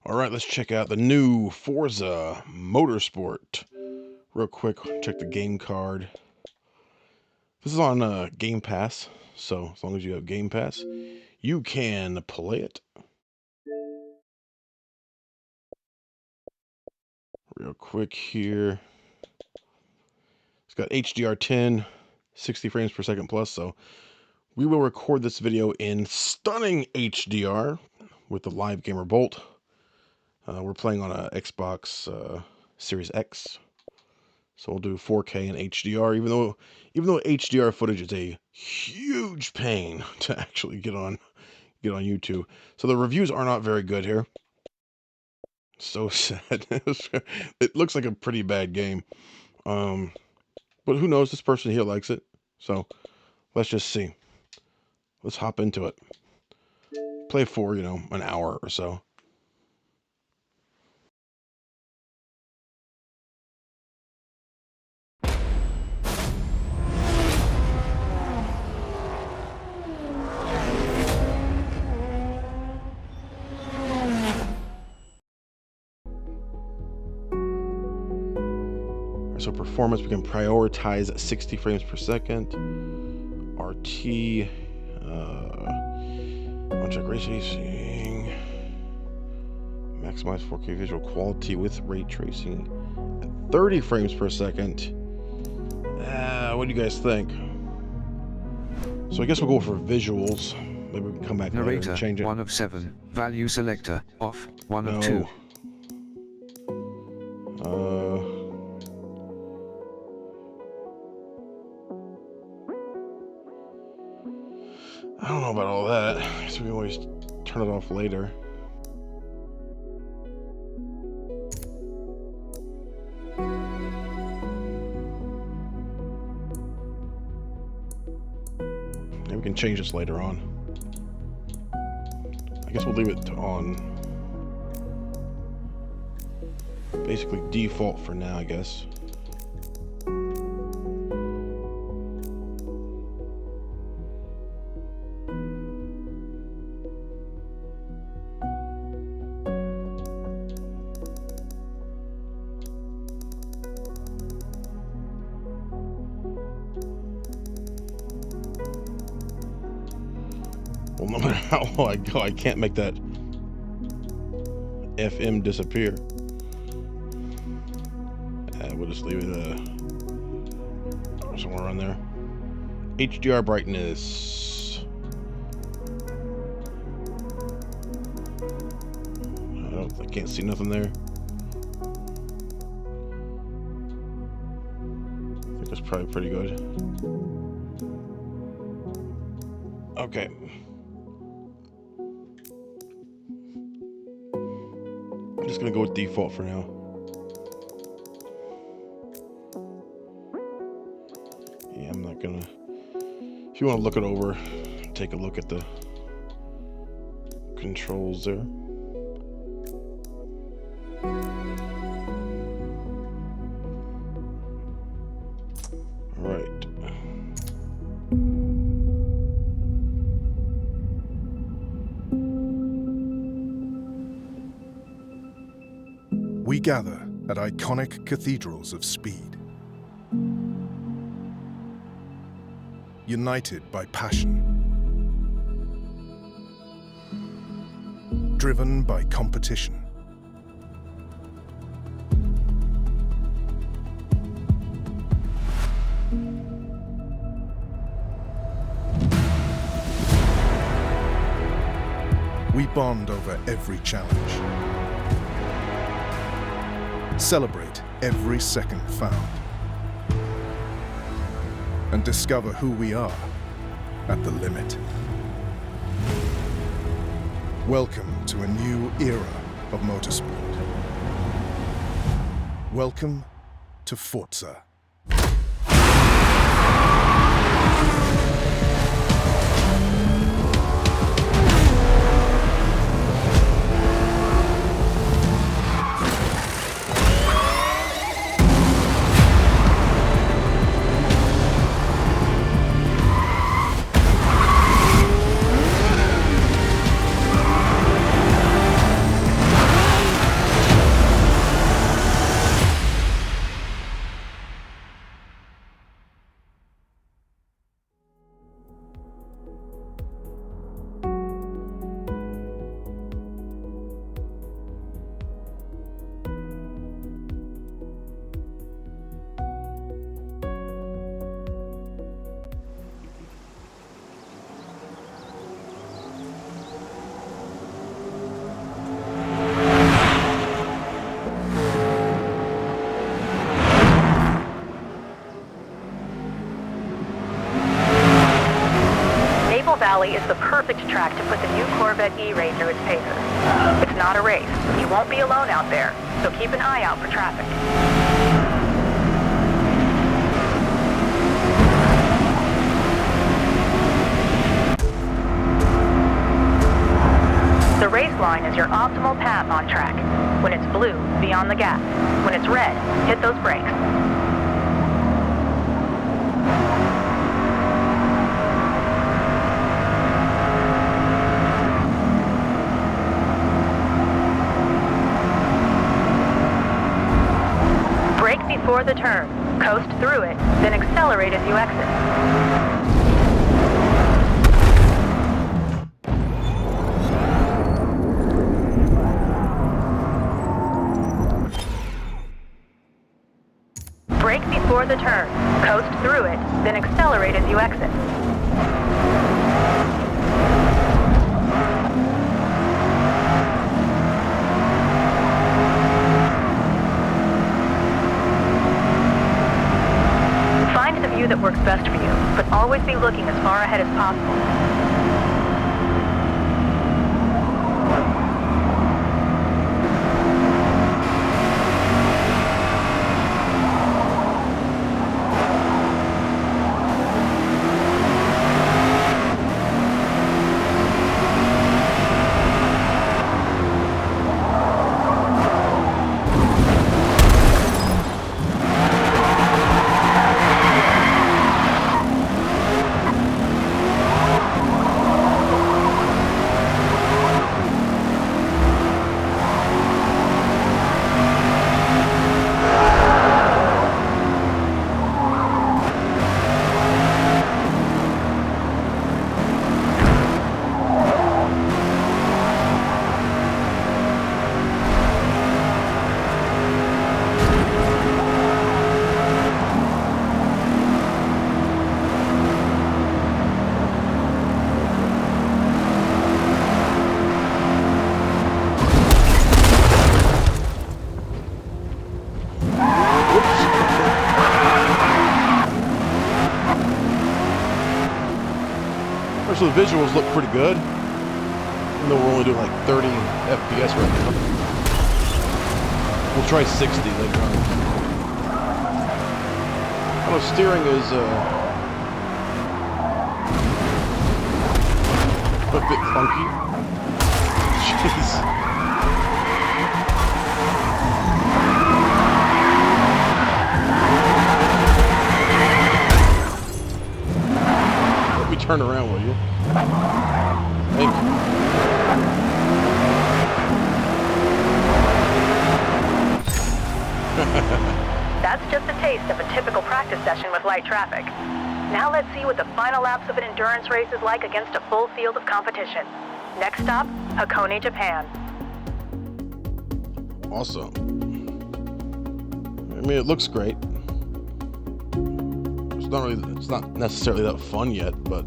All right, let's check out the new Forza Motorsport. Real quick, check the game card. This is on Game Pass, so as long as you have Game Pass, you can play it. Real quick here. It's got HDR 10, 60 frames per second plus, so we will record this video in stunning HDR with the Live Gamer Bolt. We're playing on a Xbox Series X, so we'll do 4K and HDR. Even though HDR footage is a huge pain to actually get on YouTube, so the reviews are not very good here. So sad. It looks like a pretty bad game, but who knows? This person here likes it, so let's just see. Let's hop into it. Play for an hour or so. So performance, we can prioritize 60 frames per second. RT, uncheck ray tracing, maximize 4K visual quality with ray tracing at 30 frames per second. What do you guys think? So I guess we'll go for visuals. Maybe we can come back later and change it. 1 of 7. Value selector off. 1 of 2. I don't know about all that, so we always turn it off later. Maybe we can change this later on. I guess we'll leave it on basically default for now, I guess. Well, no matter how low I go, I can't make that FM disappear. We'll just leave it somewhere around there. HDR brightness. I can't see nothing there. I think that's probably pretty good. Okay. I'm just gonna go with default for now. Yeah, I'm not gonna. If you want to look it over, take a look at the controls there. All right. We gather at iconic cathedrals of speed, united by passion, driven by competition. We bond over every challenge, celebrate every second found, and discover who we are at the limit. Welcome to a new era of motorsport. Welcome to Forza. set E-rate through its paces. It's not a race. You won't be alone out there, so keep an eye out for traffic. The race line is your optimal path on track. When it's blue, be on the gas. When it's red, hit those brakes. Brake before the turn. Coast through it, then accelerate as you exit. Brake before the turn. Coast through it, then accelerate as you exit. Find the view that works best for you, but always be looking as far ahead as possible. So the visuals look pretty good, even though we're only doing like 30 FPS right now. We'll try 60 later on. I know steering is a bit funky. Jeez. Let me turn around, will you? Thank you. That's just a taste of a typical practice session with light traffic. Now let's see what the final laps of an endurance race is like against a full field of competition. Next stop, Hakone, Japan. Awesome. I mean, it looks great. It's not necessarily that fun yet, but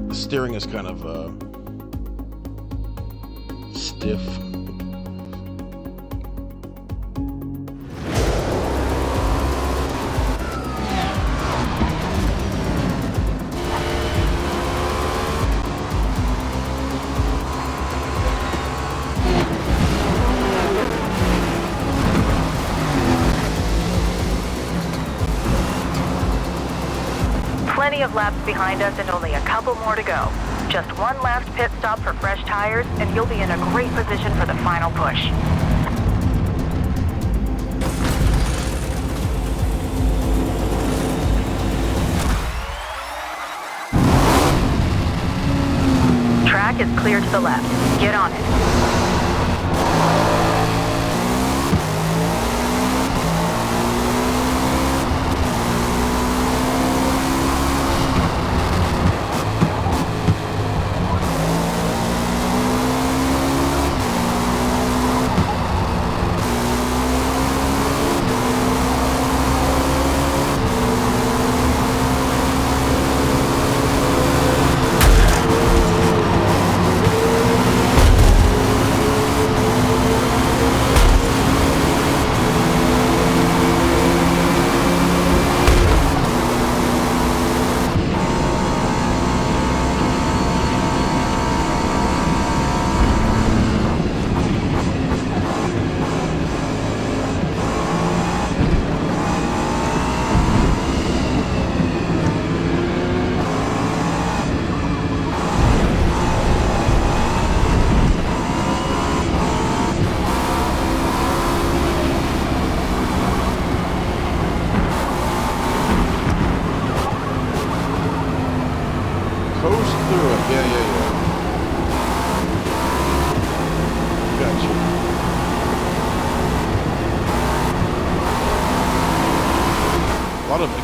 the steering is kind of stiff. Plenty of laps behind us and only a couple more to go. Just one last pit stop for fresh tires, and you'll be in a great position for the final push. Track is clear to the left. Get on it.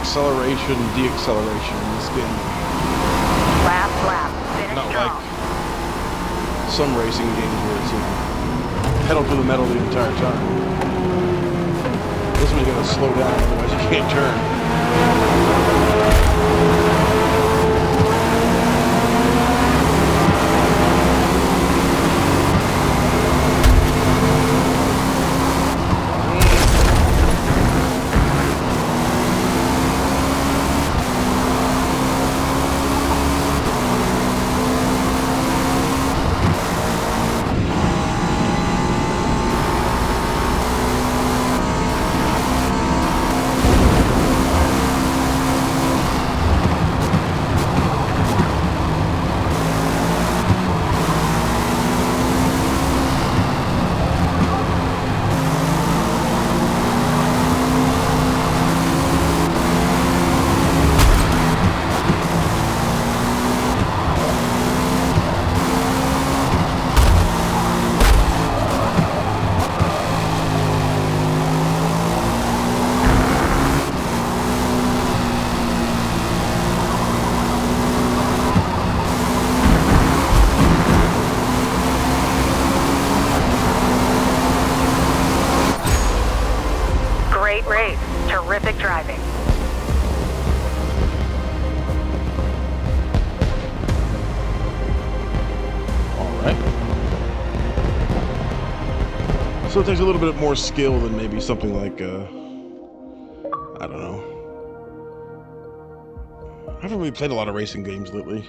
acceleration, de-acceleration in this game. Last lap. Finish Not strong. like some racing games where it's, pedal to the metal the entire time. This one you gotta slow down, otherwise you can't turn. Great race. Terrific driving. Alright. So it takes a little bit more skill than maybe something like, I don't know. I haven't really played a lot of racing games lately.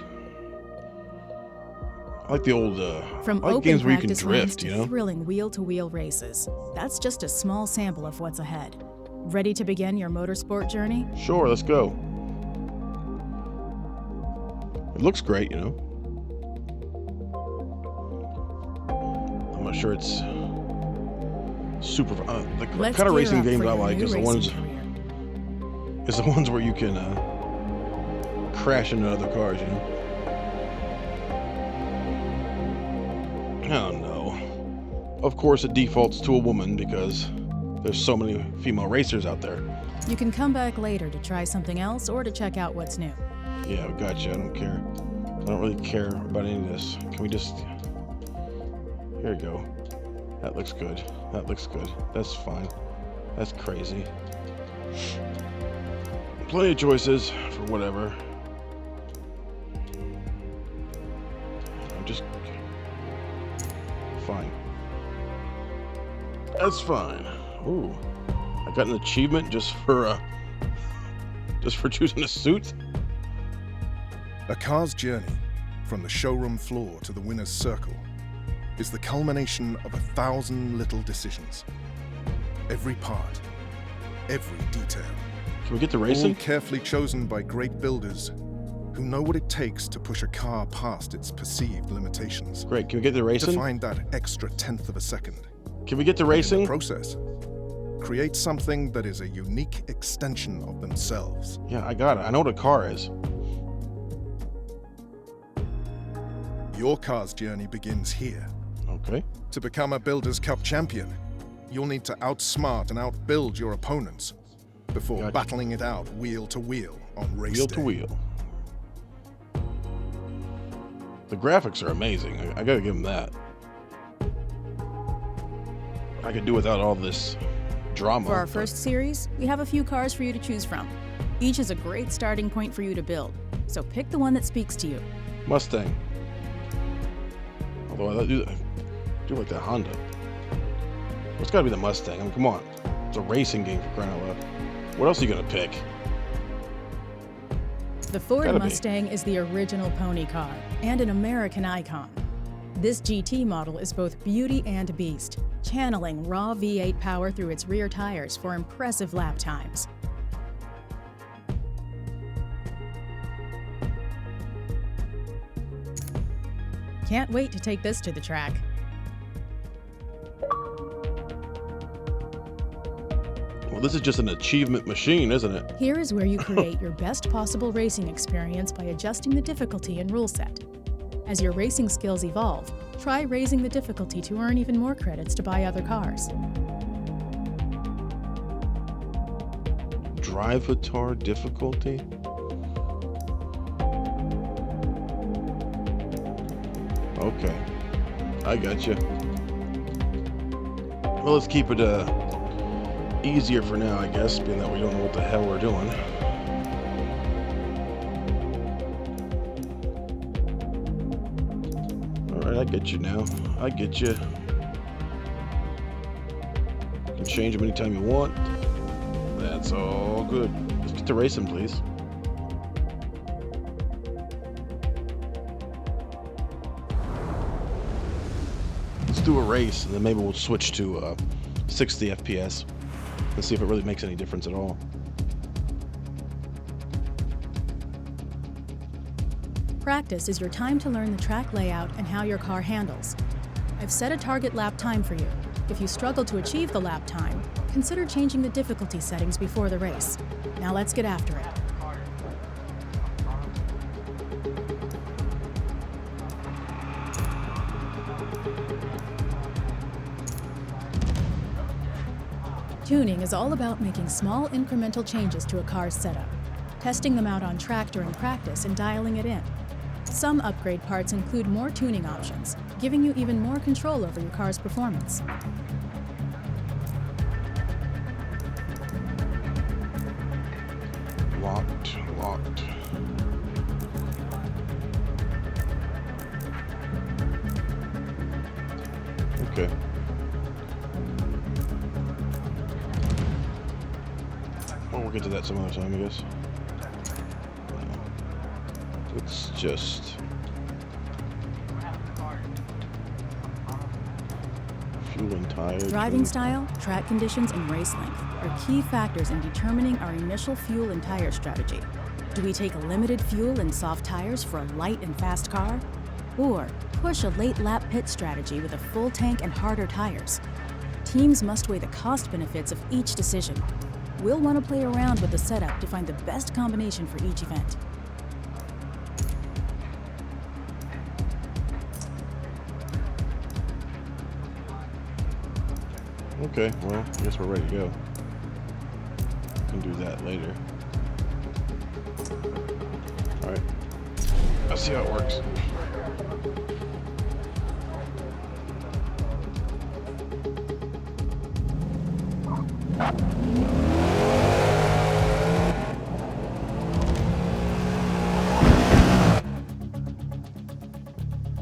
I like the old, From I like open games where you can practice runs drift, to you know? thrilling wheel-to-wheel races. That's just a small sample of what's ahead. Ready to begin your motorsport journey? Sure, let's go. It looks great, you know? I'm not sure it's super... the Let's kind of gear racing up games for I your like new is the racing ones where you can crash into other cars, you know? I don't know. Of course, it defaults to a woman because there's so many female racers out there. You can come back later to try something else or to check out what's new. Yeah, gotcha. I don't care. I don't really care about any of this. Can we just... Here we go. That looks good. That looks good. That's fine. That's crazy. Plenty of choices for whatever. I'm just... Fine. That's fine. Ooh. I got an achievement just for choosing a suit. A car's journey, from the showroom floor to the winner's circle, is the culmination of 1,000 little decisions. Every part, every detail. Can we get to All racing? carefully chosen by great builders who know what it takes to push a car past its perceived limitations. Great. Can we get to To racing? find that extra tenth of a second. Can we get to In the racing? process, create something that is a unique extension of themselves. Yeah, I got it. I know what a car is. Your car's journey begins here. Okay. To become a Builders' Cup champion, you'll need to outsmart and outbuild your opponents before Gotcha. battling it out wheel to wheel on race Wheel day. to wheel. The graphics are amazing. I gotta give them that. I could do without all this drama. For our but- first series, we have a few cars for you to choose from. Each is a great starting point for you to build, so pick the one that speaks to you. Mustang. Although I do like that Honda. It's gotta be the Mustang. I mean, come on. It's a racing game for crying out loud. What else are you gonna pick? The Ford Gotta be. Mustang is the original pony car and an American icon. This GT model is both beauty and beast, channeling raw V8 power through its rear tires for impressive lap times. Can't wait to take this to the track. Well, this is just an achievement machine, isn't it? Here is where you create your best possible racing experience by adjusting the difficulty and rule set. As your racing skills evolve, try raising the difficulty to earn even more credits to buy other cars. Drivatar difficulty? Okay, I got you. Well, let's keep it easier for now, I guess, being that we don't know what the hell we're doing. Alright, I get you now. I get you. You can change them anytime you want. That's all good. Let's get to racing, please. Let's do a race, and then maybe we'll switch to 60 FPS and see if it really makes any difference at all. Practice is your time to learn the track layout and how your car handles. I've set a target lap time for you. If you struggle to achieve the lap time, consider changing the difficulty settings before the race. Now let's get after it. Tuning is all about making small incremental changes to a car's setup, testing them out on track during practice and dialing it in. Some upgrade parts include more tuning options, giving you even more control over your car's performance. Locked. Okay. Well, we'll get to that some other time, I guess. It's just fuel and tire. Driving style, track conditions, and race length are key factors in determining our initial fuel and tire strategy. Do we take limited fuel and soft tires for a light and fast car? Or push a late lap pit strategy with a full tank and harder tires? Teams must weigh the cost benefits of each decision. We'll want to play around with the setup to find the best combination for each event. Okay, well, I guess we're ready to go. We can do that later. Alright. Let's see how it works.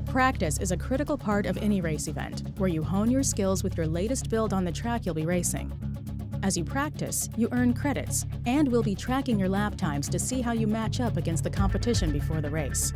Practice is a critical part of any race event, where you hone your skills with your latest build on the track you'll be racing. As you practice, you earn credits, and we'll be tracking your lap times to see how you match up against the competition before the race.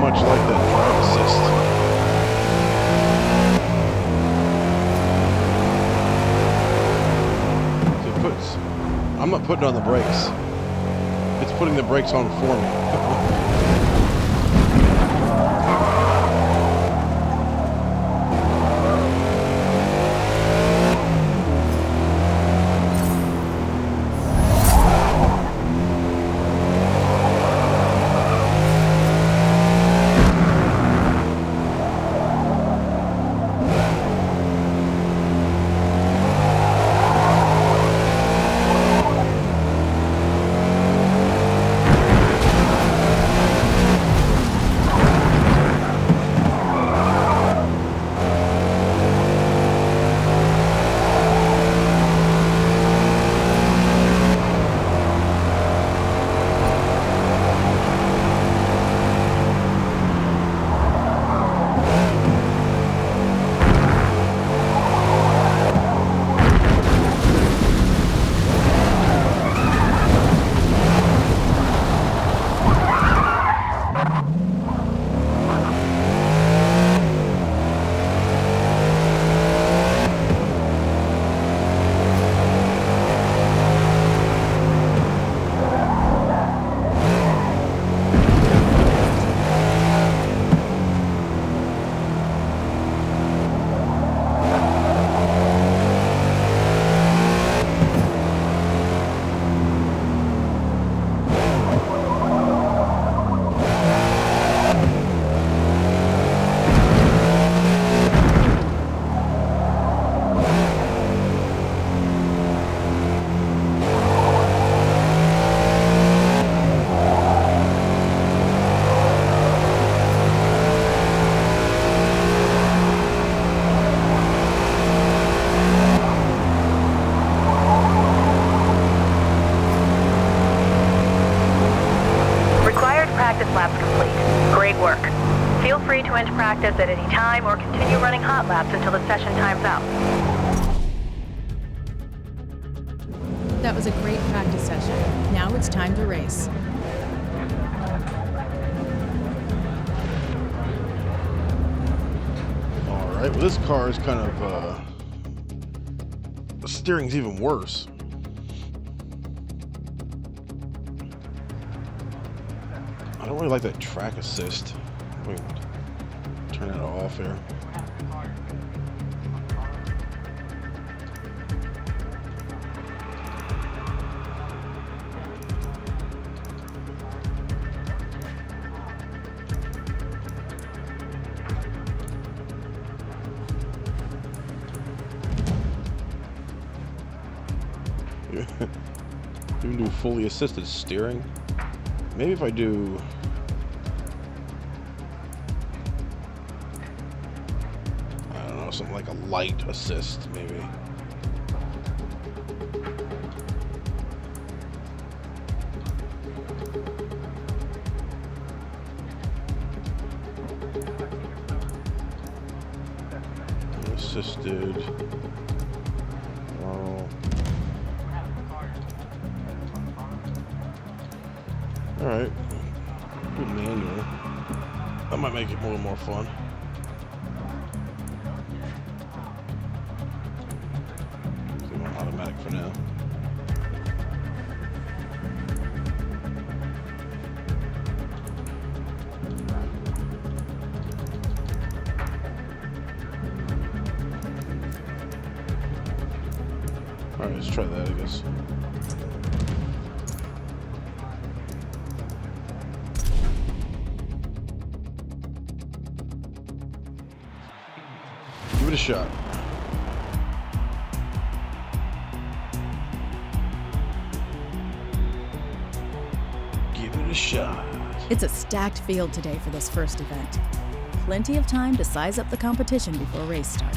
much like that drive assist. I'm not putting on the brakes. It's putting the brakes on for me. laps complete. Great work. Feel free to end practice at any time or continue running hot laps until the session times out. That was a great practice session. Now it's time to race. Alright, well this car is kind of, the steering's even worse. I don't really like that track assist. Wait, turn that off here. You can do fully assisted steering. Maybe if I do... I don't know, something like a light assist, maybe. Assisted. Oh. Alright. Do manual. That might make it a little more fun. Do automatic for now. Alright, let's try that, I guess. Give it a shot. Give it a shot. It's a stacked field today for this first event. Plenty of time to size up the competition before race start.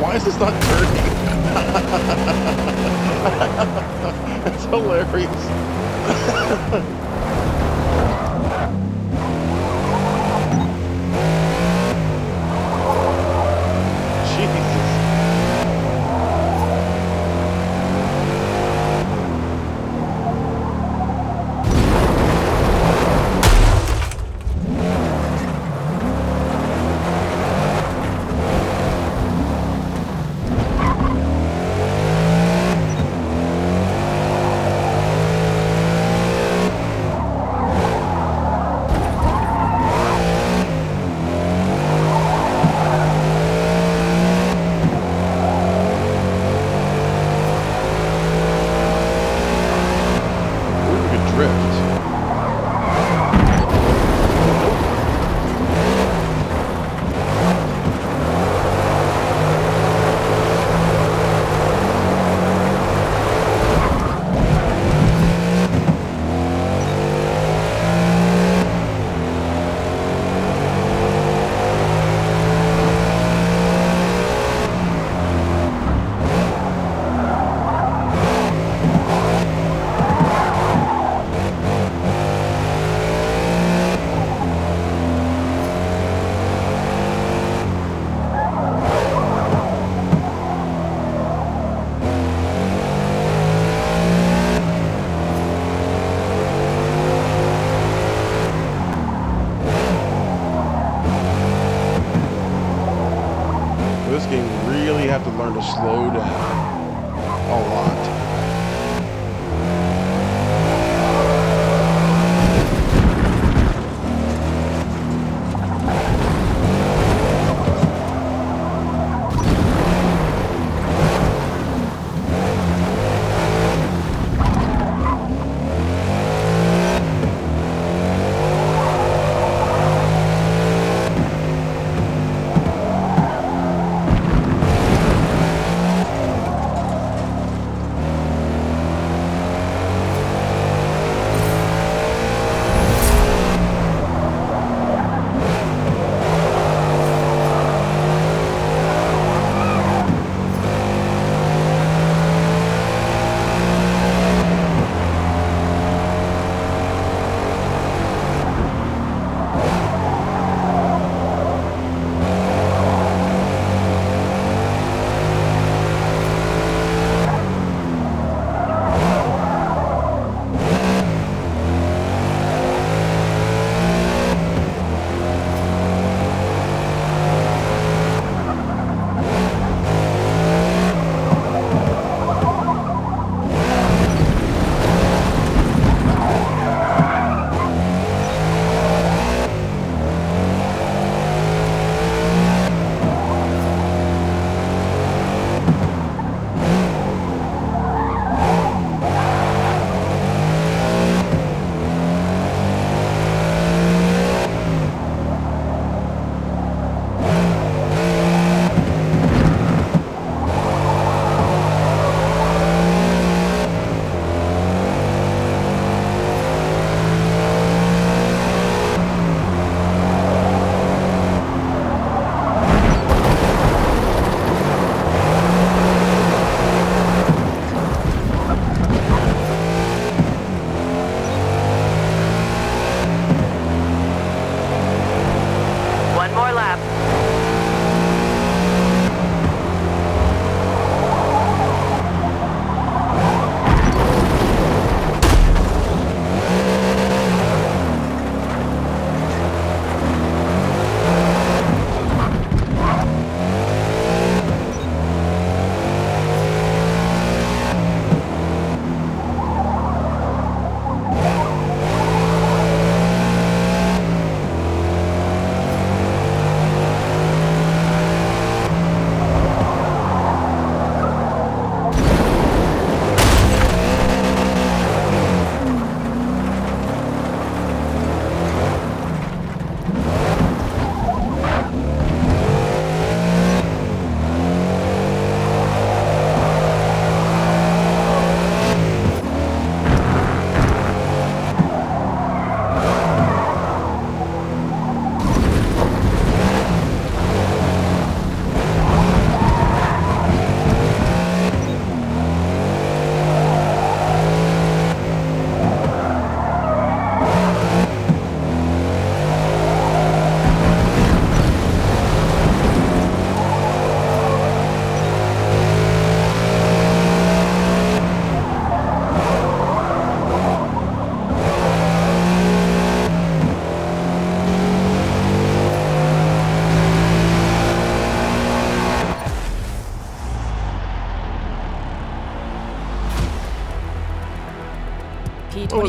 Why is this not turning? That's hilarious. Jesus. This game really have to learn to slow down a lot.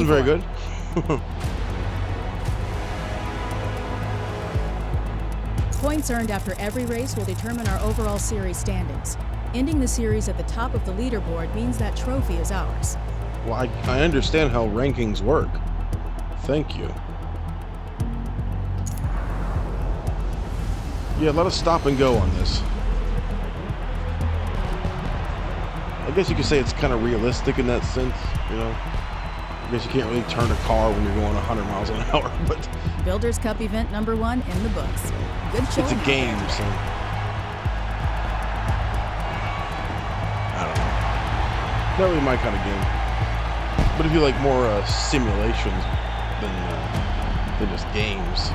wasn't very good. Points earned after every race will determine our overall series standings. Ending the series at the top of the leaderboard means that trophy is ours. Well, I understand how rankings work. Thank you. Yeah, a lot of stop and go on this. I guess you could say it's kind of realistic in that sense, you know. I guess you can't really turn a car when you're going 100 miles an hour, but... Builders Cup event number 1 in the books. Good show. It's a game, so... I don't know. Not really my kind of game. But if you like more simulations than just games,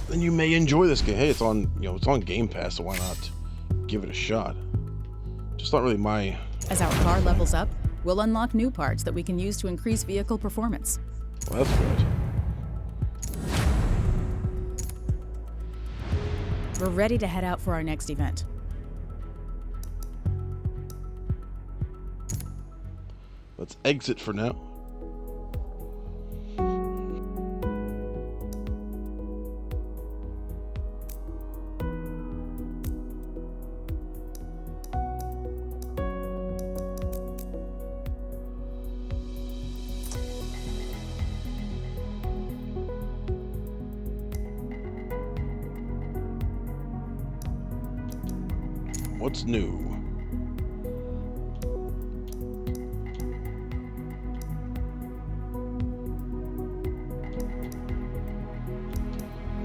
then you may enjoy this game. Hey, it's on, it's on Game Pass, so why not give it a shot? Just not really my... As our car levels up, we'll unlock new parts that we can use to increase vehicle performance. Well, that's good. We're ready to head out for our next event. Let's exit for now. What's new?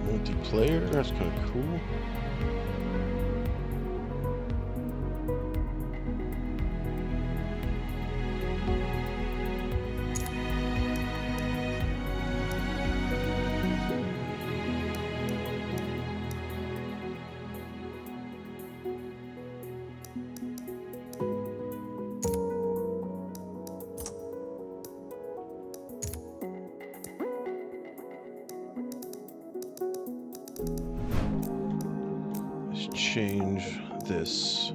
Multiplayer, that's kind of cool. Change this.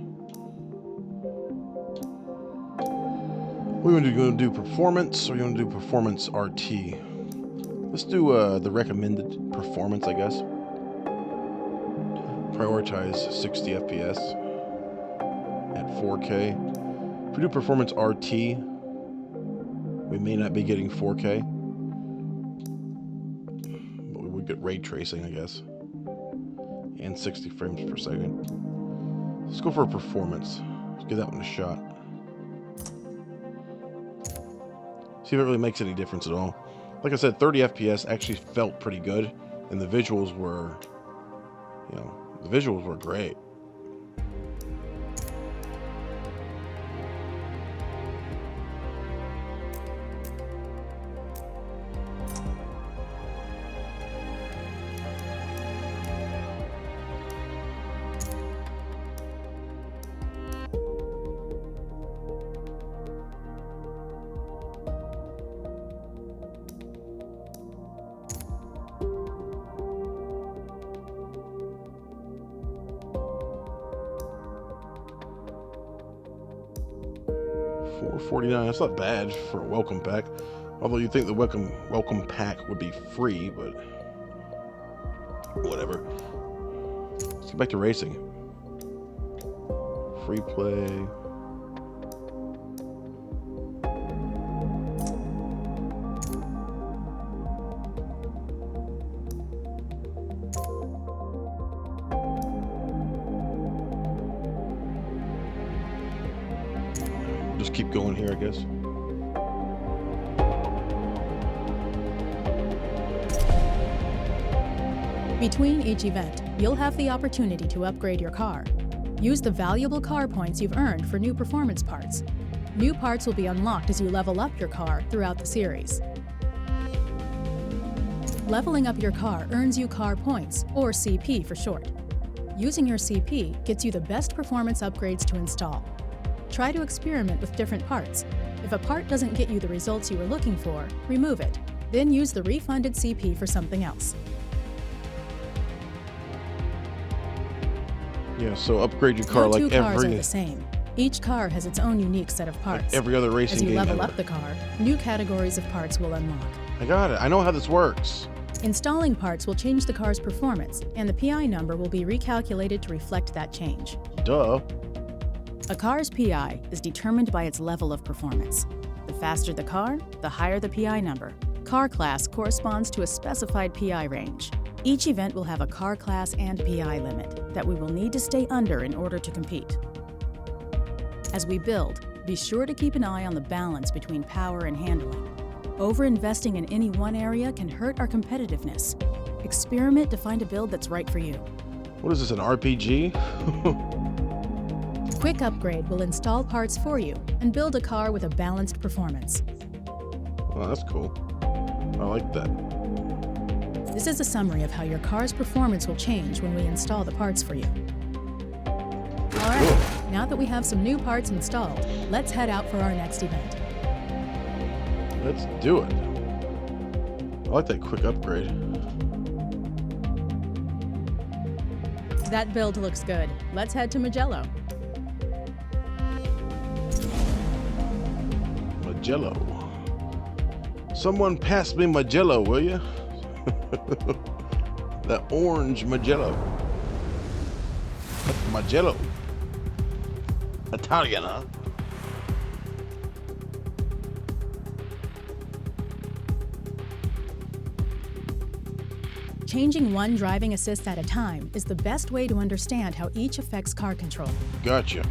We want to do performance, or you want to do performance RT? Let's do the recommended performance, I guess. Prioritize 60 FPS at 4K. If we do performance RT, we may not be getting 4K, but we would get ray tracing, I guess. And 60 frames per second. Let's go for a performance. Let's give that one a shot. See if it really makes any difference at all. Like I said, 30 FPS actually felt pretty good, and the visuals were, the visuals were great. $4.49. That's not bad for a welcome pack. Although you'd think the welcome pack would be free, but whatever. Let's get back to racing. Free play. Just keep going here, I guess. Between each event, you'll have the opportunity to upgrade your car. Use the valuable car points you've earned for new performance parts. New parts will be unlocked as you level up your car throughout the series. Leveling up your car earns you car points, or CP for short. Using your CP gets you the best performance upgrades to install. Try to experiment with different parts. If a part doesn't get you the results you were looking for, remove it. Then use the refunded CP for something else. Yeah, so upgrade your car No like two cars are every... the same. Each car has its own unique set of parts. Like every other racing As you game level ever. up the car, new categories of parts will unlock. I got it. I know how this works. Installing parts will change the car's performance, and the PI number will be recalculated to reflect that change. Duh. A car's PI is determined by its level of performance. The faster the car, the higher the PI number. Car class corresponds to a specified PI range. Each event will have a car class and PI limit that we will need to stay under in order to compete. As we build, be sure to keep an eye on the balance between power and handling. Over-investing in any one area can hurt our competitiveness. Experiment to find a build that's right for you. What is this, an RPG? Quick Upgrade will install parts for you and build a car with a balanced performance. Oh, that's cool. I like that. This is a summary of how your car's performance will change when we install the parts for you. All right, now that we have some new parts installed, let's head out for our next event. Let's do it. I like that quick upgrade. That build looks good. Let's head to Mugello. Mugello. Someone pass me Mugello, will you? That orange Mugello. Mugello. Italian, huh? Changing one driving assist at a time is the best way to understand how each affects car control. Gotcha.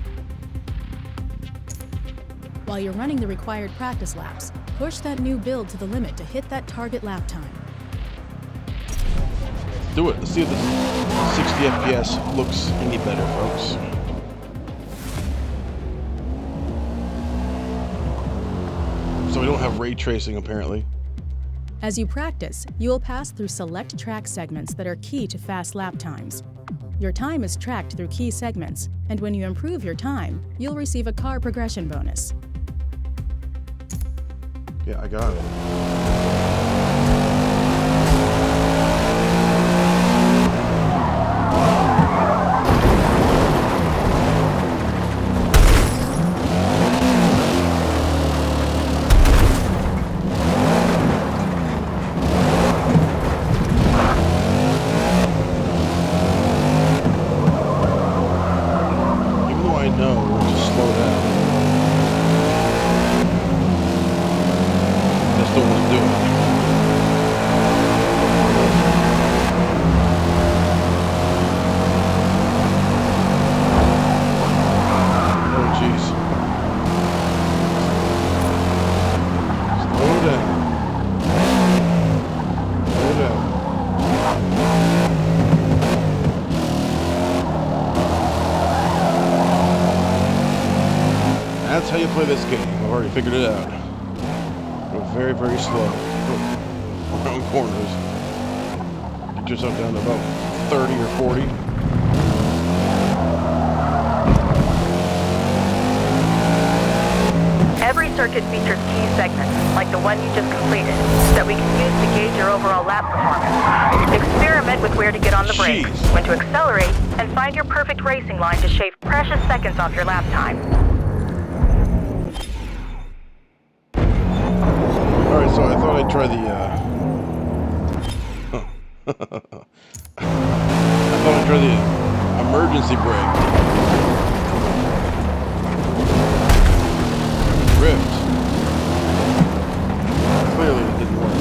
While you're running the required practice laps, push that new build to the limit to hit that target lap time. Do it. Let's see if this 60 FPS looks any better, folks. So we don't have ray tracing, apparently. As you practice, you will pass through select track segments that are key to fast lap times. Your time is tracked through key segments, and when you improve your time, you'll receive a car progression bonus. Yeah, I got it. Even though I know to slow down, I still want to do it. Oh, jeez. Slow down. Slow down. That's how you play this game. I've already figured it out. Go very, very slow. Around corners. Get yourself down to about 30 or 40. Every circuit features key segments, like the one you just completed, that we can use to gauge your overall lap performance. Experiment with where to get on the brakes, Jeez. when to accelerate, and find your perfect racing line to shave precious seconds off your lap time. Alright, so I thought I'd try the, I thought I'd try the emergency brake. Ripped. Clearly it didn't work.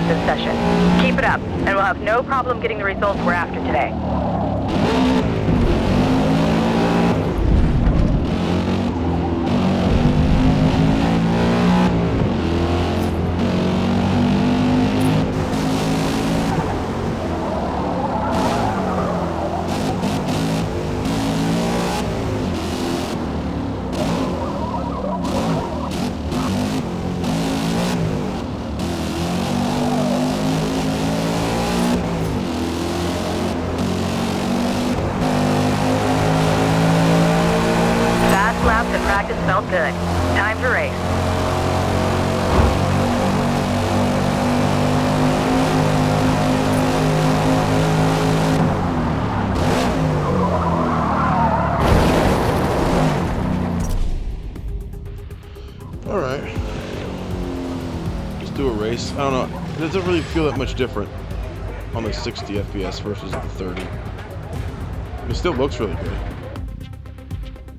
practice session. Keep it up, and we'll have no problem getting the results we're after today. Practice felt good. Time to race. All right. Let's do a race. I don't know. It doesn't really feel that much different on the 60 FPS versus the 30. It still looks really good.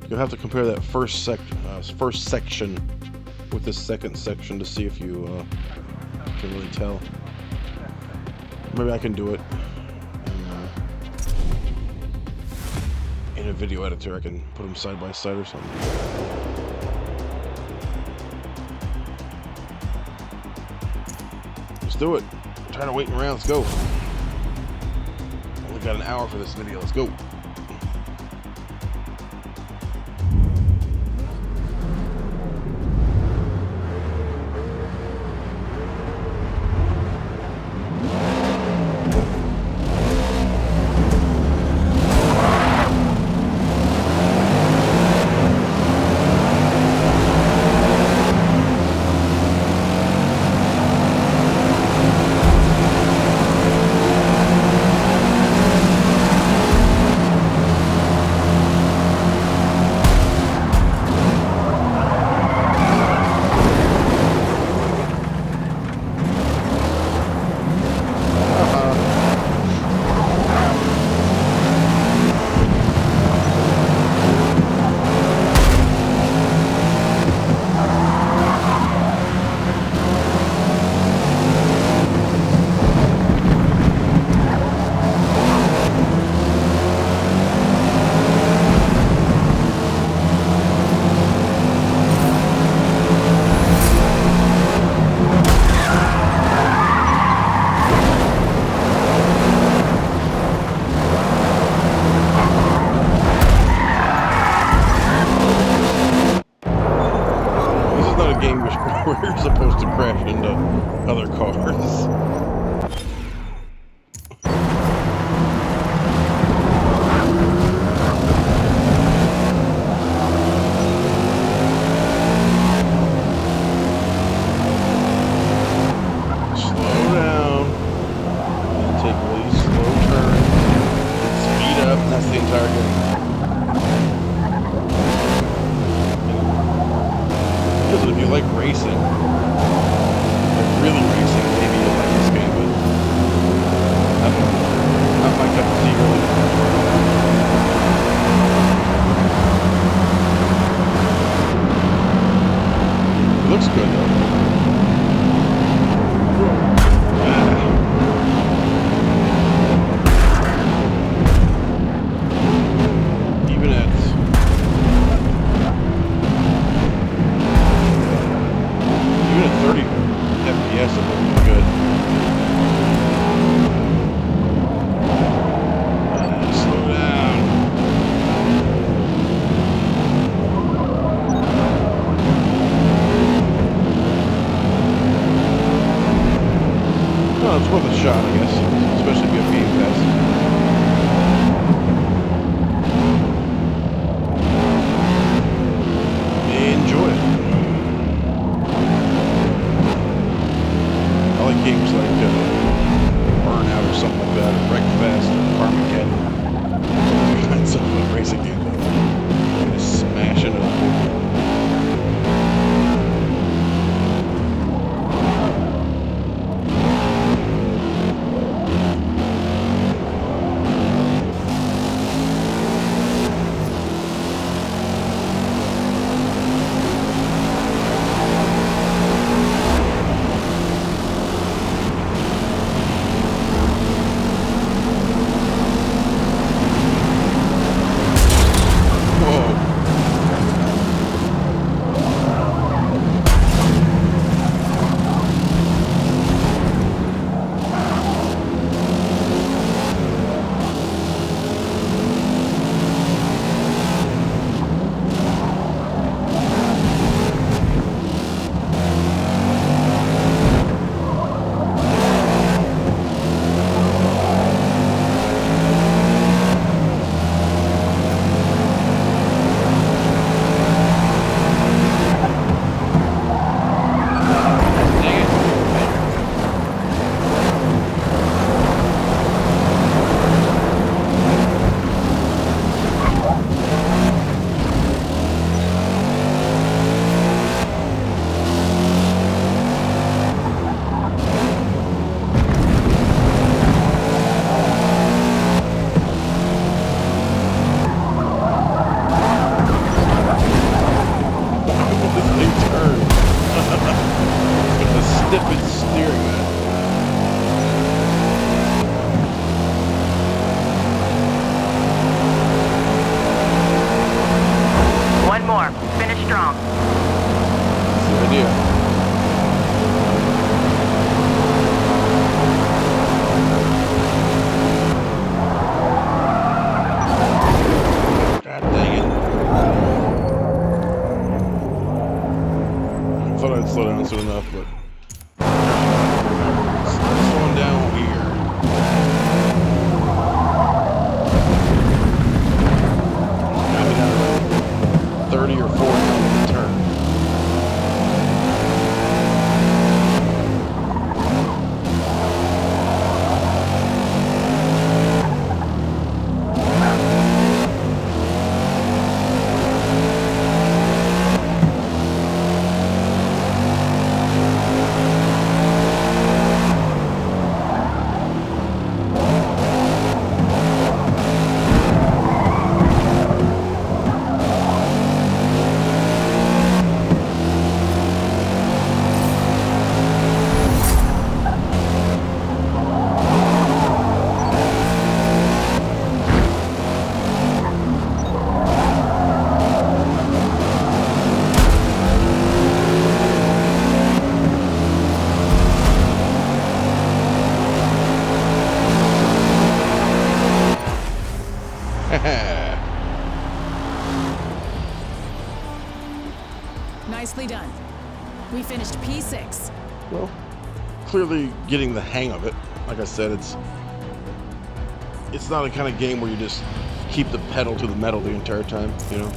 You'll have to compare that first section with the second section to see if you can really tell. Maybe I can do it in a video editor. I can put them side by side or something. Let's do it. I'm tired of waiting around. Let's go. Only got an hour for this video. Let's go. Nicely done. We finished P6. Well, clearly getting the hang of it. Like I said, it's not a kind of game where you just keep the pedal to the metal the entire time, you know?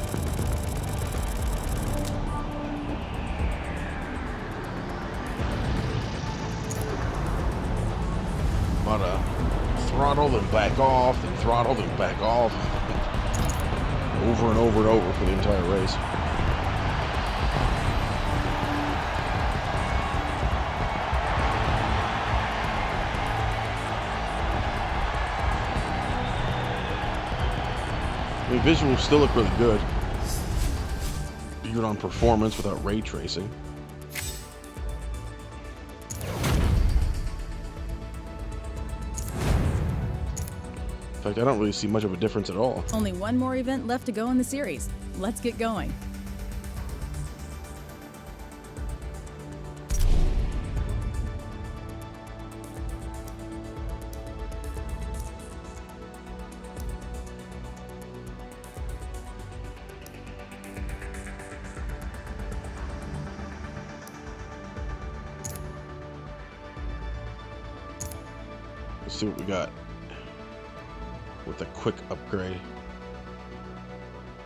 But throttle, then back off, then throttle, then back off. Over and over and over for the entire race. I mean, visuals still look really good, even on performance without ray tracing. In fact, I don't really see much of a difference at all. Only one more event left to go in the series. Let's get going. Let's see what we got with a quick upgrade.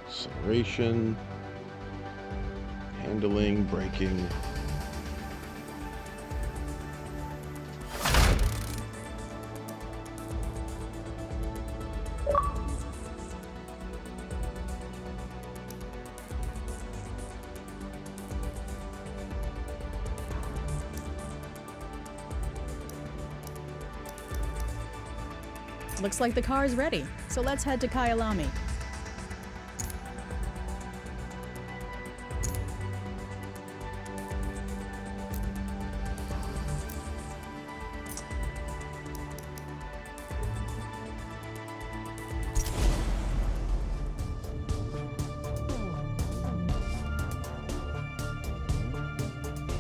Acceleration, handling, braking. Looks like the car's ready, so let's head to Kyalami.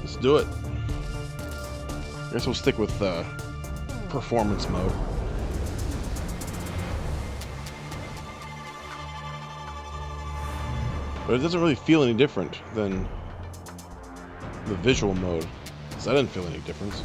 Let's do it. I guess we'll stick with performance mode. But it doesn't really feel any different than the visual mode, because I didn't feel any difference.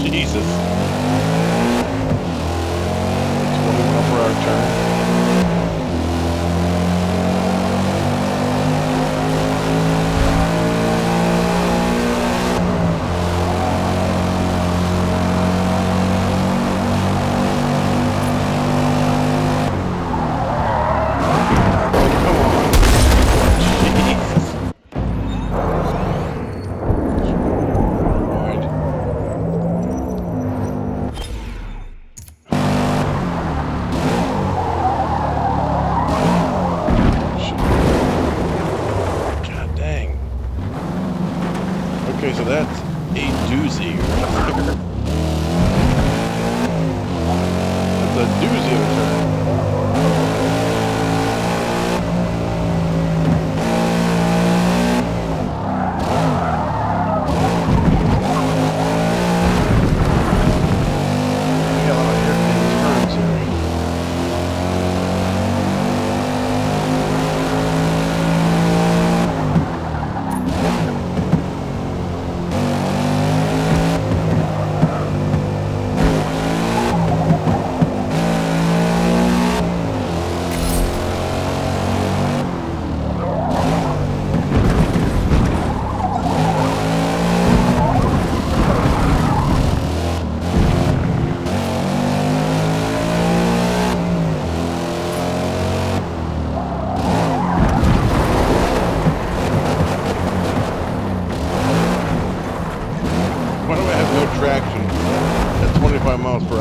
Jesus. 20 mile per hour turn. Okay, so that's a doozy right there. That's a doozy of a turn. We got a lot of hairpin turns here.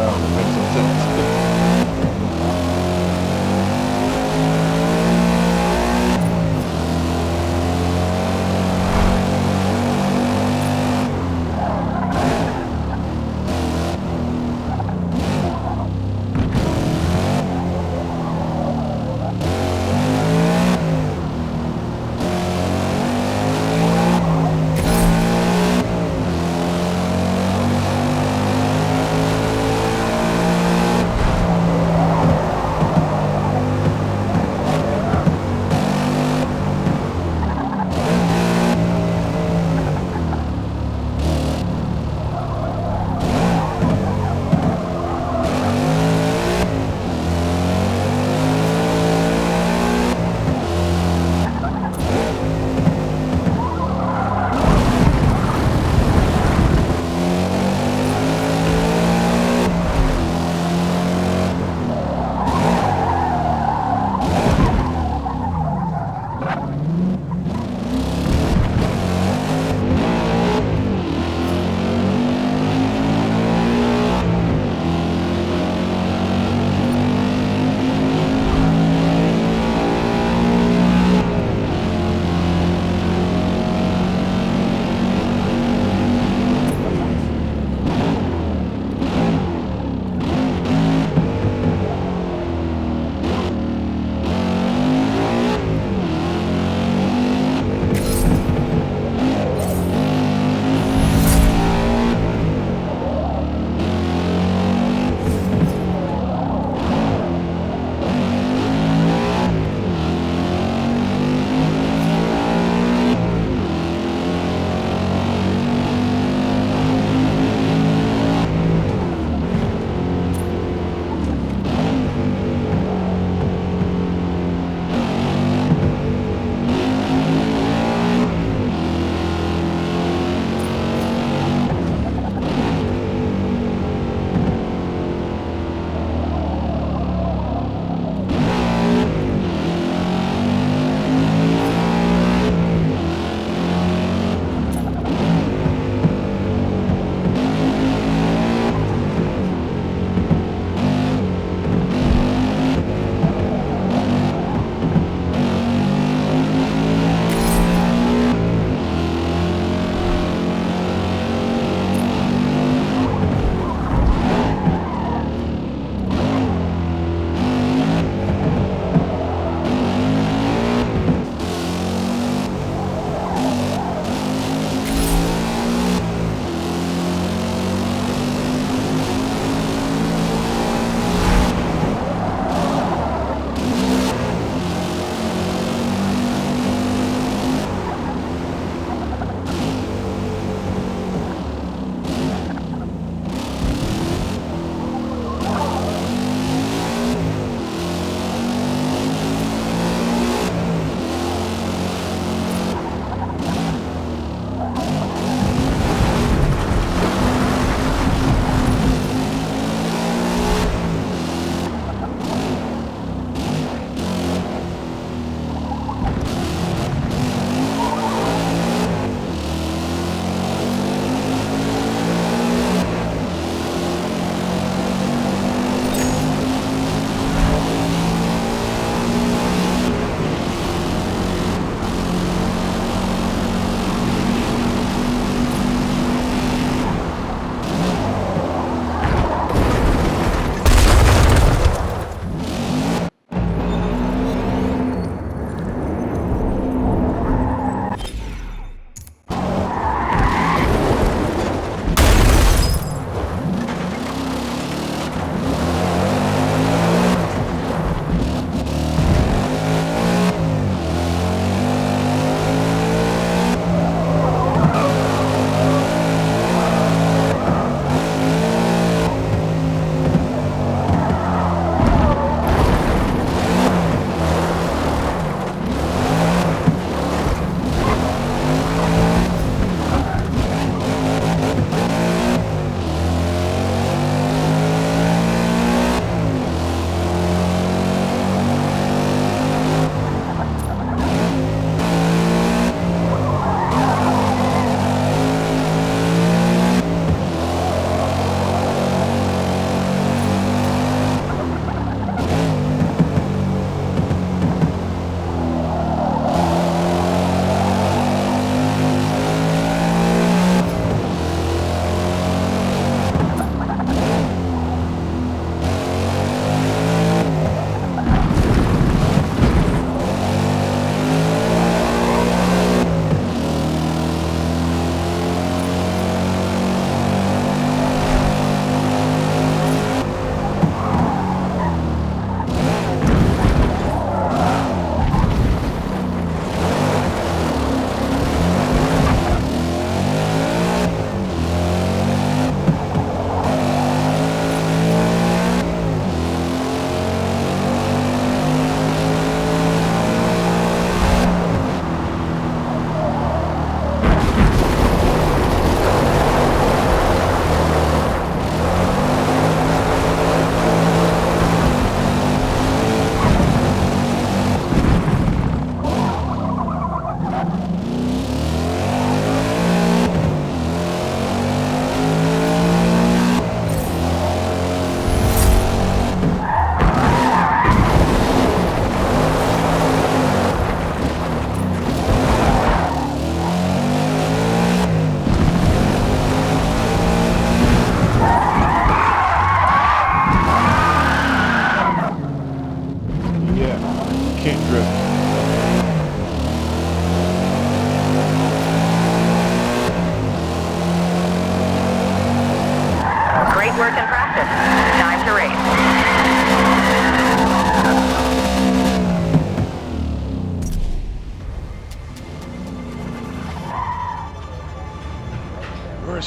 Makes some sense.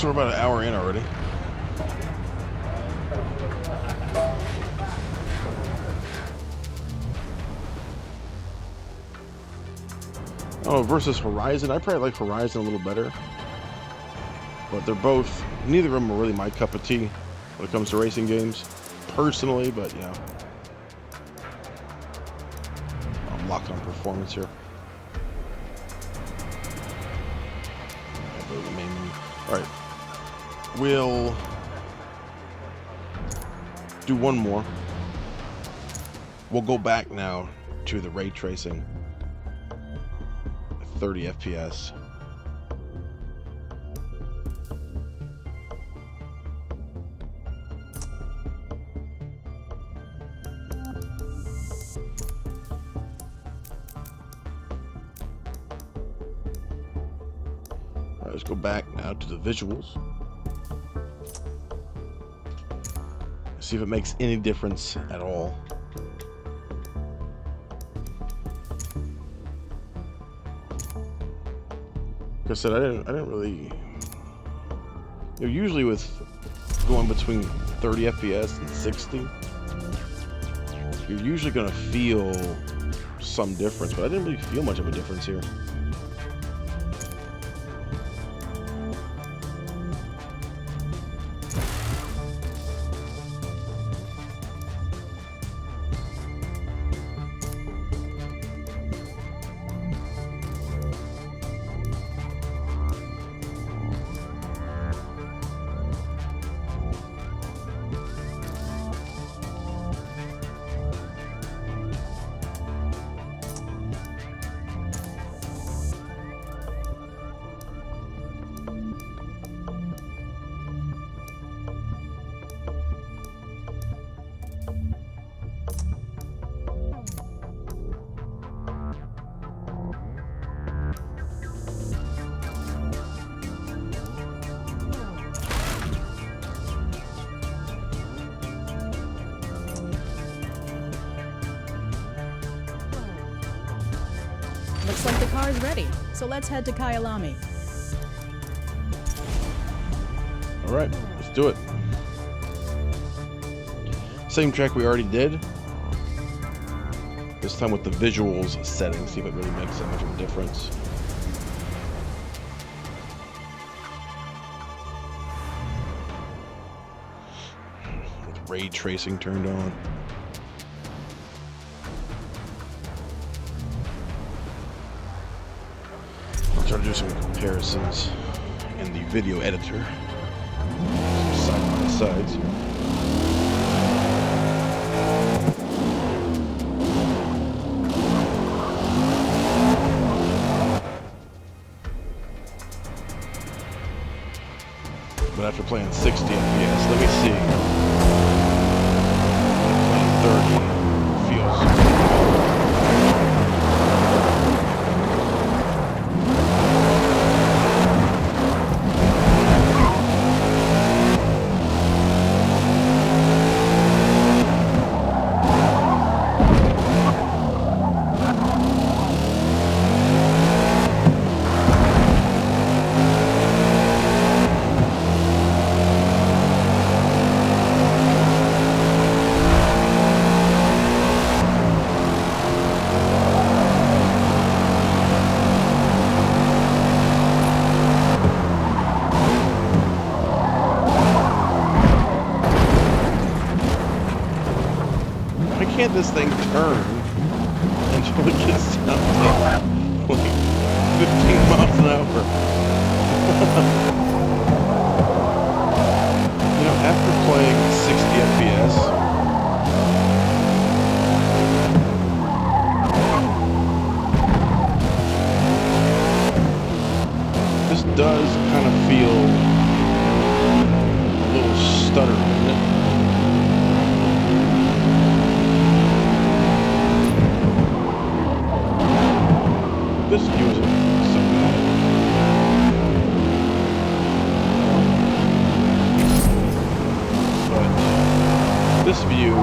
So we're about an hour in already. Oh, versus Horizon. I probably like Horizon a little better. But they're both, neither of them are really my cup of tea when it comes to racing games, personally, but yeah. I'm locked on performance here. Alright. We'll do one more. We'll go back now to the ray tracing. 30 FPS. Let's go back now to the visuals. See if it makes any difference at all. Like I said, I didn't really. You know, usually with going between 30 FPS and 60, you're usually gonna feel some difference, but I didn't really feel much of a difference here. Looks like the car's ready, so let's head to Kyalami. All right, let's do it. Same track we already did. This time with the visuals setting, see if it really makes that much of a difference. With ray tracing turned on. I'll try to do some comparisons in the video editor. Side by sides here. But after playing 60 FPS, let me see. Playing 30 feels. Can't this thing turn until it gets down to like 15 miles an hour? You know, after playing 60 FPS, this does kind of feel a little stuttering, doesn't it? This view isn't so bad. But this view,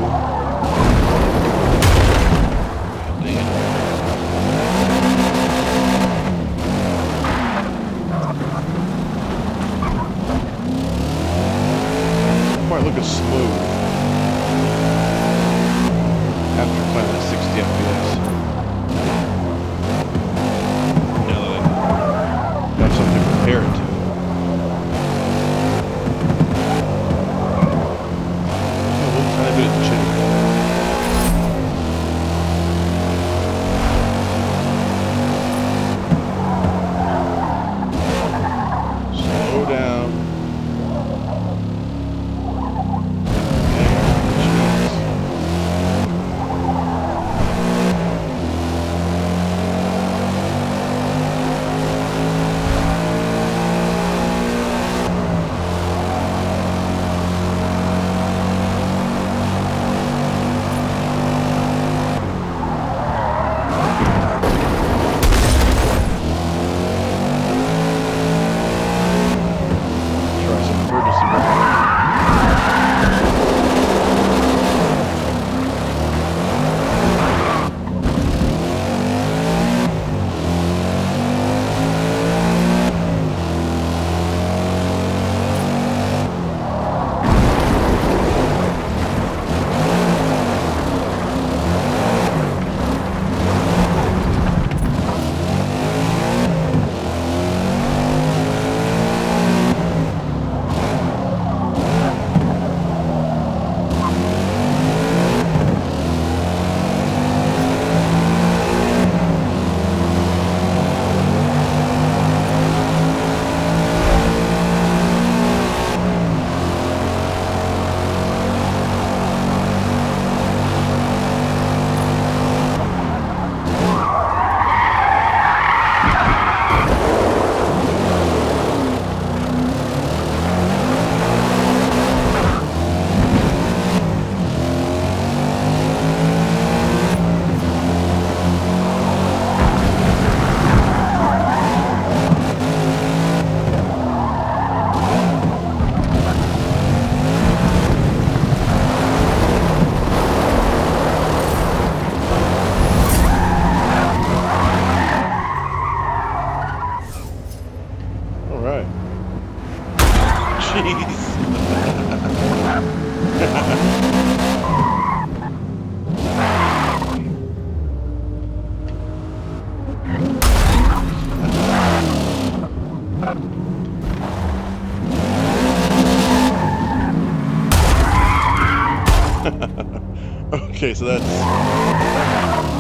Okay, so that's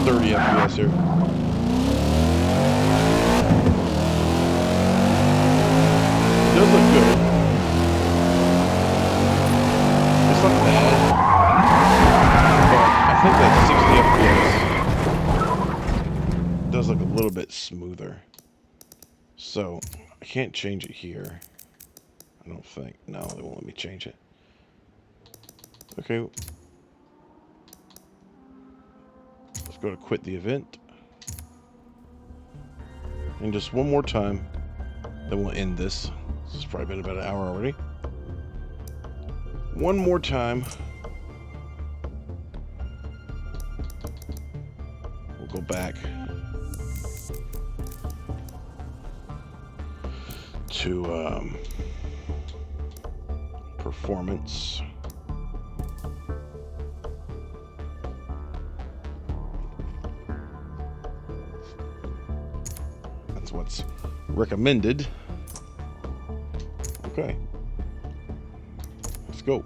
30 FPS here. It does look good. It's not bad, but I think that 60 FPS does look a little bit smoother. So I can't change it here. I don't think. No, they won't let me change it. Okay. Let's go to quit the event. And just one more time, then we'll end this. This has probably been about an hour already. One more time. We'll go back to performance. That's what's recommended. Okay. Let's go.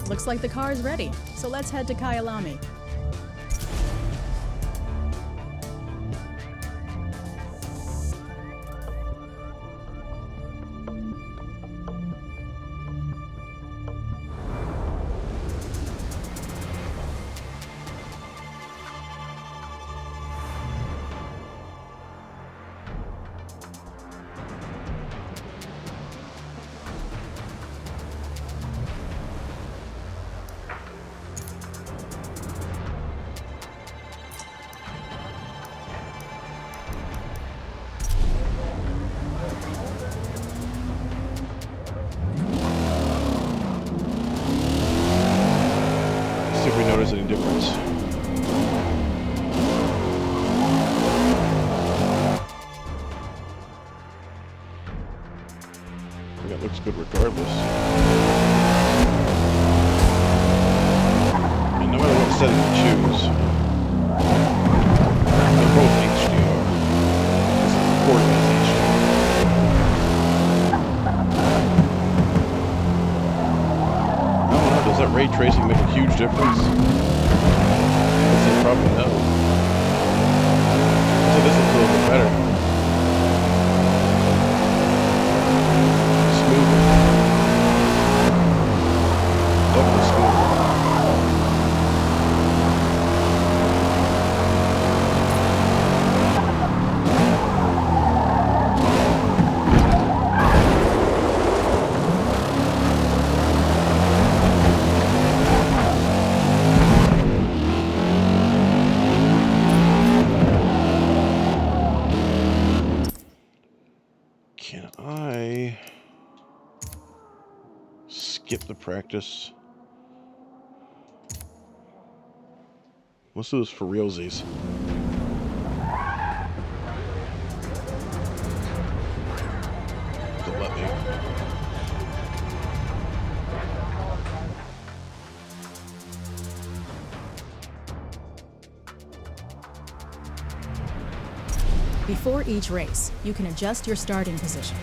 Looks like the car is ready, so let's head to Kyalami. See if we notice any difference. I think it looks good regardless. And no matter what setting you choose, they're both HDR. This is recording as HDR. I don't know, does that ray tracing make a huge difference? I'd say probably no. So this looks a little bit better. Smoother. Definitely smoother. Can I skip the practice? Let's do this for realsies. Does it let me? Before each race, you can adjust your starting position.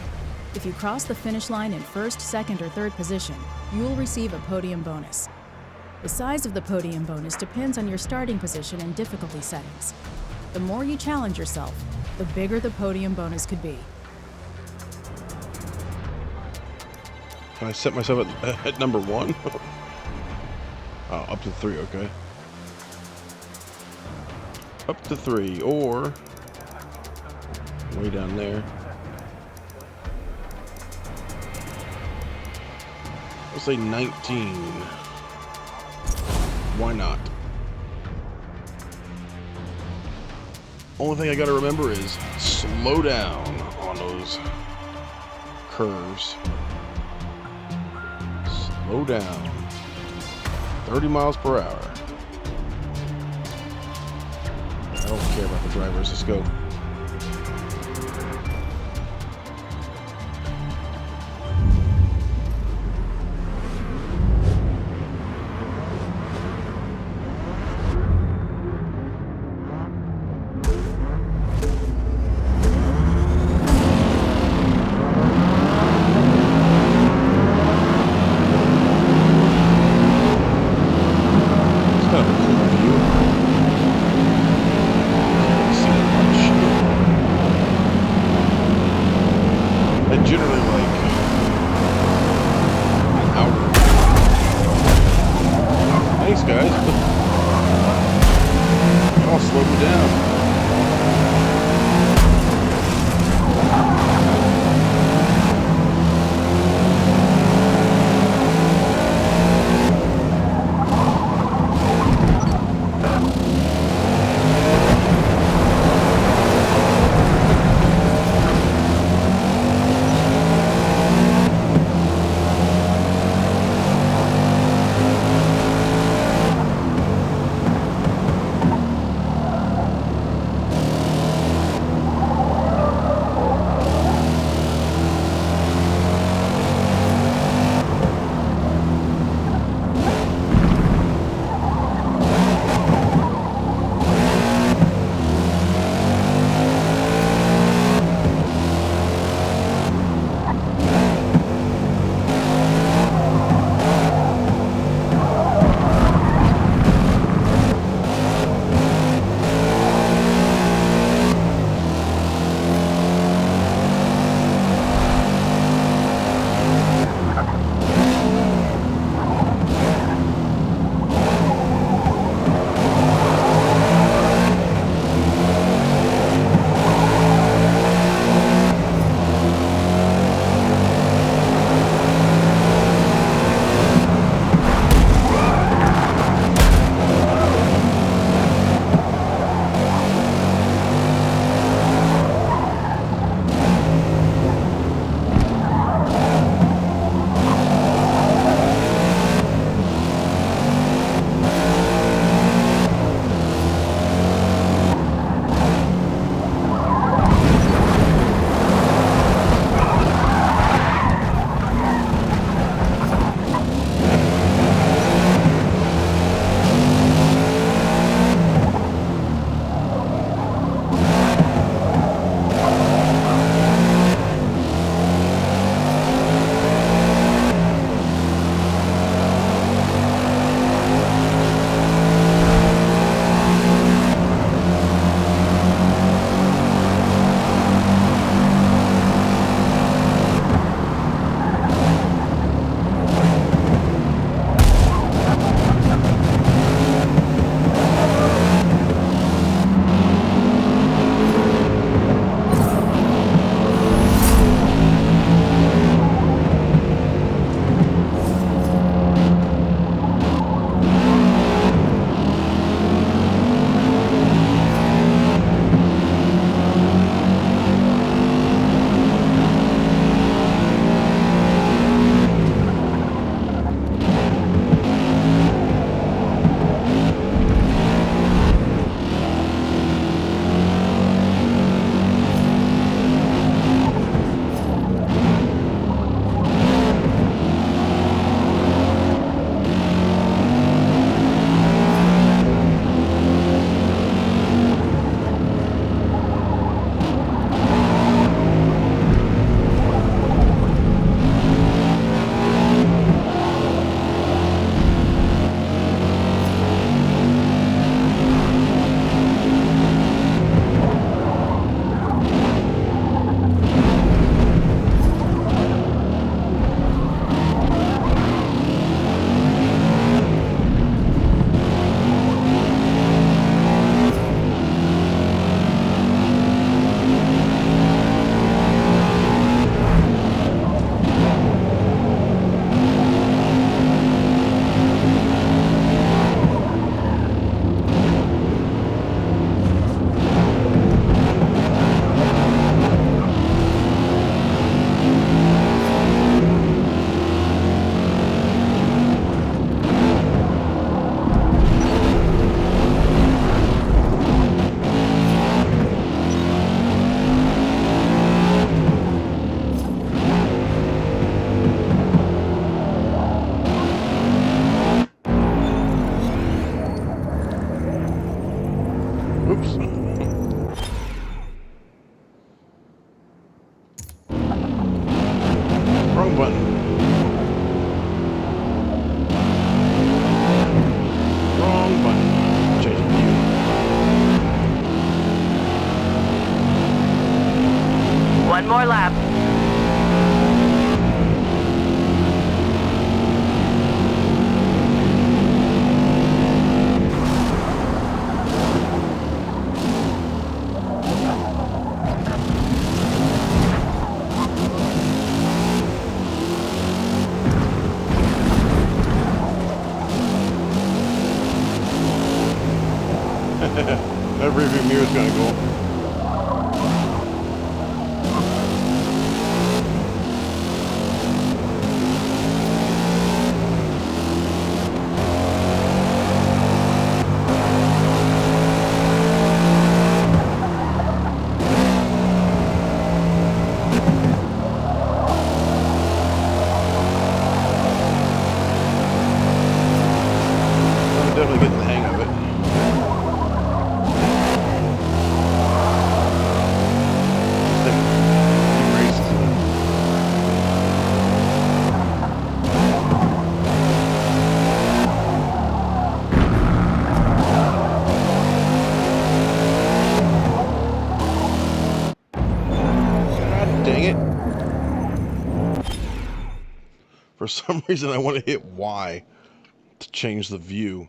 If you cross the finish line in first, second, or third position, you will receive a podium bonus. The size of the podium bonus depends on your starting position and difficulty settings. The more you challenge yourself, the bigger the podium bonus could be. Can I set myself at number 1? Oh, up to 3, okay. Up to 3, or way down there. Let's say 19. Why not? Only thing I gotta remember is slow down on those curves. slow down. 30 miles per hour. I don't care about the drivers. Let's go. Generally like an hour. Thanks guys. Y'all slowed me down. rearview mirror is kind of cool. I'm definitely getting the hang of it. God dang it. For some reason, I want to hit Y to change the view.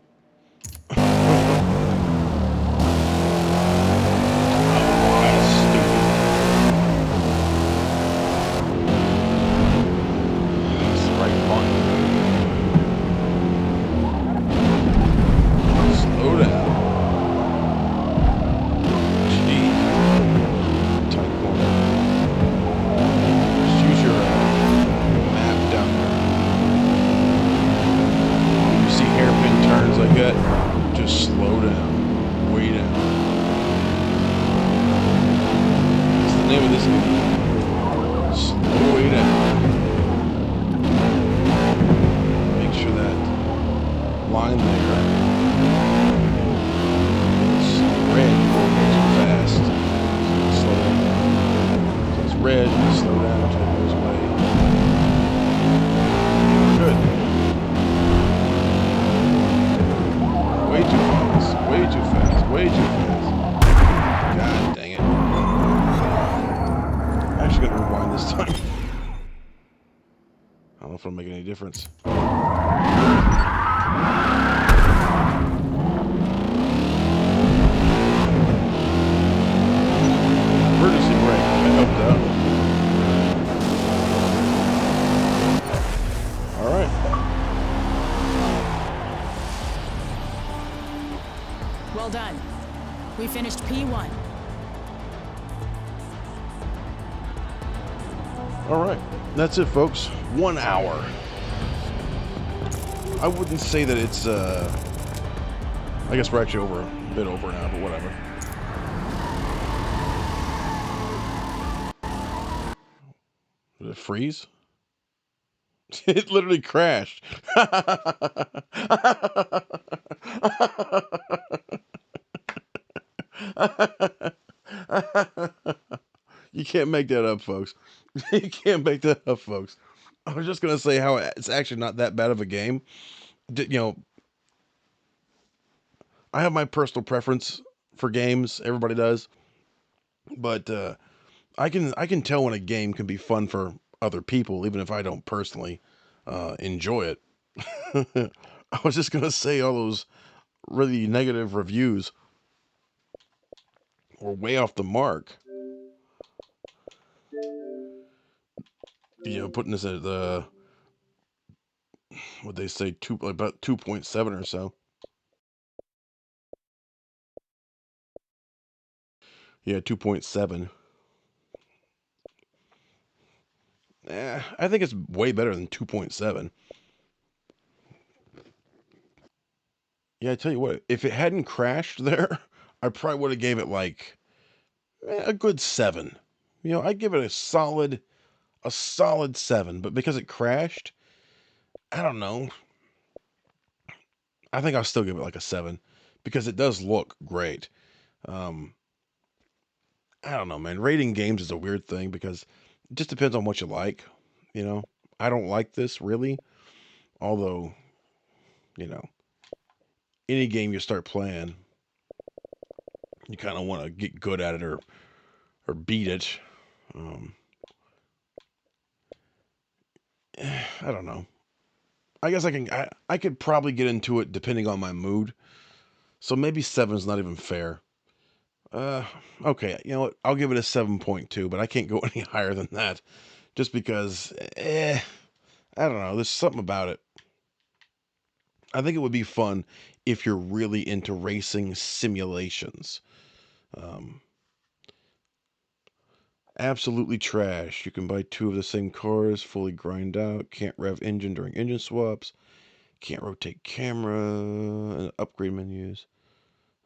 Just slow down, way down. That's the name of this game. Slow way down. Make sure that line there is red before it goes too fast. Slow down. So it's red, slow down until it goes away. Good. Way too fast, way too fast, way too fast. God dang it. I'm actually gonna rewind this time. I don't know if it'll make any difference. Emergency brake, that helped out. Alright. Well done. We finished P1. Alright. That's it, folks. 1 hour. I wouldn't say that it's, I guess we're actually over a bit over now, but whatever. Did it freeze? It literally crashed. You can't make that up, folks. You can't make that up, folks. I was just going to say how it's actually not that bad of a game. You know, I have my personal preference for games. Everybody does. But I can tell when a game can be fun for other people, even if I don't personally enjoy it. I was just going to say all those really negative reviews were way off the mark. You know, putting this at the, what they say, about 2.7 or so. Yeah, 2.7. I think it's way better than 2.7. Yeah, I tell you what, if it hadn't crashed there, I probably would have gave it like a good 7. You know, I'd give it a solid 7. But because it crashed, I don't know. I think I'll still give it like a 7 because it does look great. Um, I don't know, man. Rating games is a weird thing because it just depends on what you like. You know, I don't like this really, although, you know, any game you start playing, you kind of want to get good at it or beat it. Um, I don't know. I guess I could probably get into it depending on my mood. So maybe 7 is not even fair. Uh, okay, you know what? I'll give it a 7.2, but I can't go any higher than that. Just because, I don't know. There's something about it. I think it would be fun if you're really into racing simulations. Absolutely trash. You can buy 2 of the same cars, fully grind out, can't rev engine during engine swaps, can't rotate camera, and upgrade menus.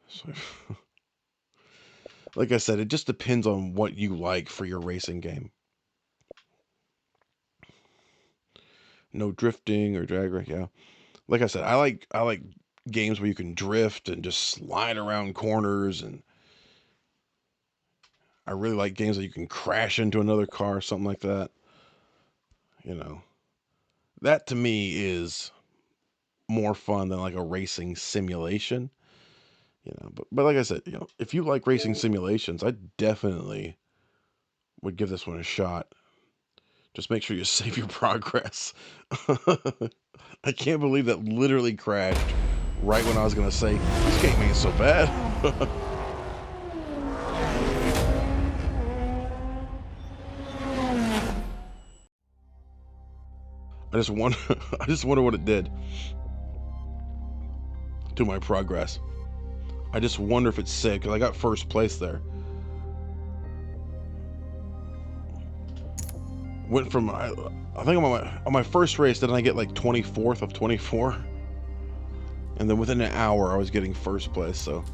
So, like I said, it just depends on what you like for your racing game. No drifting or drag, yeah. Like I said, I like games where you can drift and just slide around corners, and I really like games that you can crash into another car, something like that. You know, that to me is more fun than like a racing simulation. You know, but like I said, you know, if you like racing simulations, I definitely would give this one a shot. Just make sure you save your progress. I can't believe that literally crashed right when I was gonna say this game ain't so bad. I just wonder what it did to my progress. I just wonder if it's sick, because I got first place there. Went from, I think on my first race, didn't I get like 24th of 24? And then within an hour, I was getting first place. So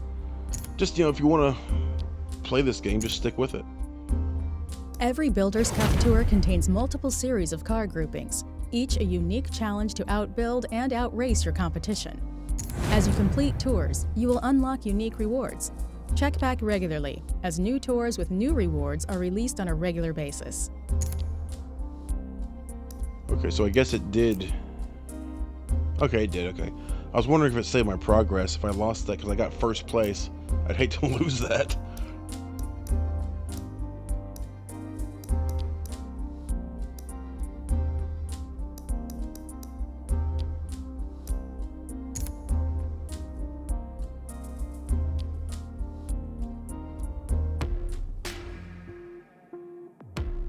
just, you know, if you want to play this game, just stick with it. Every Builders Cup tour contains multiple series of car groupings, each a unique challenge to outbuild and outrace your competition. As you complete tours, you will unlock unique rewards. Check back regularly, as new tours with new rewards are released on a regular basis. Okay, so I guess it did. Okay, it did, okay. I was wondering if it saved my progress, if I lost that, because I got first place. I'd hate to lose that.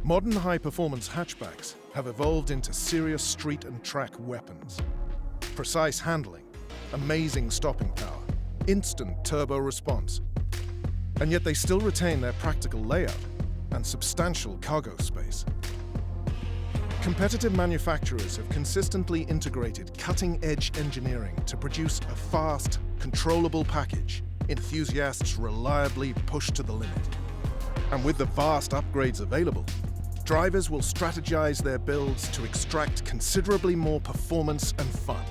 Modern high-performance hatchbacks have evolved into serious street and track weapons. Precise handling, amazing stopping power, instant turbo response. And yet they still retain their practical layout and substantial cargo space. Competitive manufacturers have consistently integrated cutting-edge engineering to produce a fast, controllable package enthusiasts reliably push to the limit. And with the vast upgrades available, drivers will strategize their builds to extract considerably more performance and fun.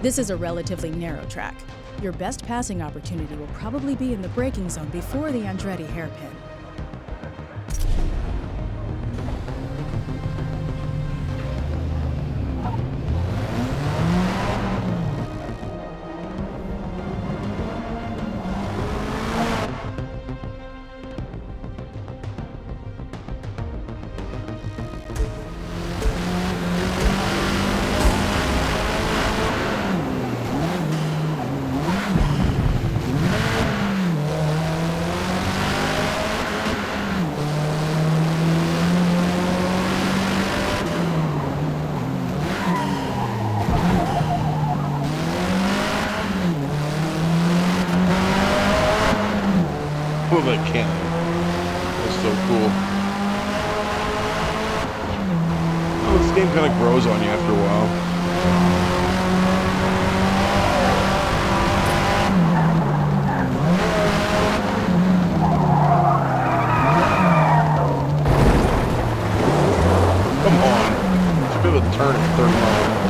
This is a relatively narrow track. Your best passing opportunity will probably be in the braking zone before the Andretti hairpin. Oh, that cannon. That's so cool. Oh, this game kind of grows on you after a while. Come on. Should be able to turn at 30 miles an hour.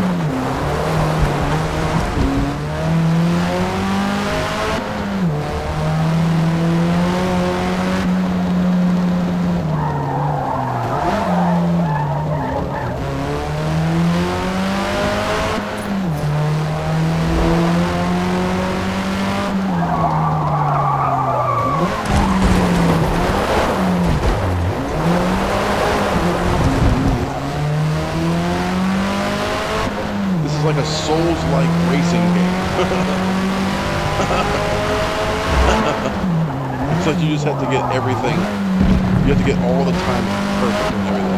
Like a Souls-like racing game. It's like you just have to get everything. You have to get all the time perfect and everything.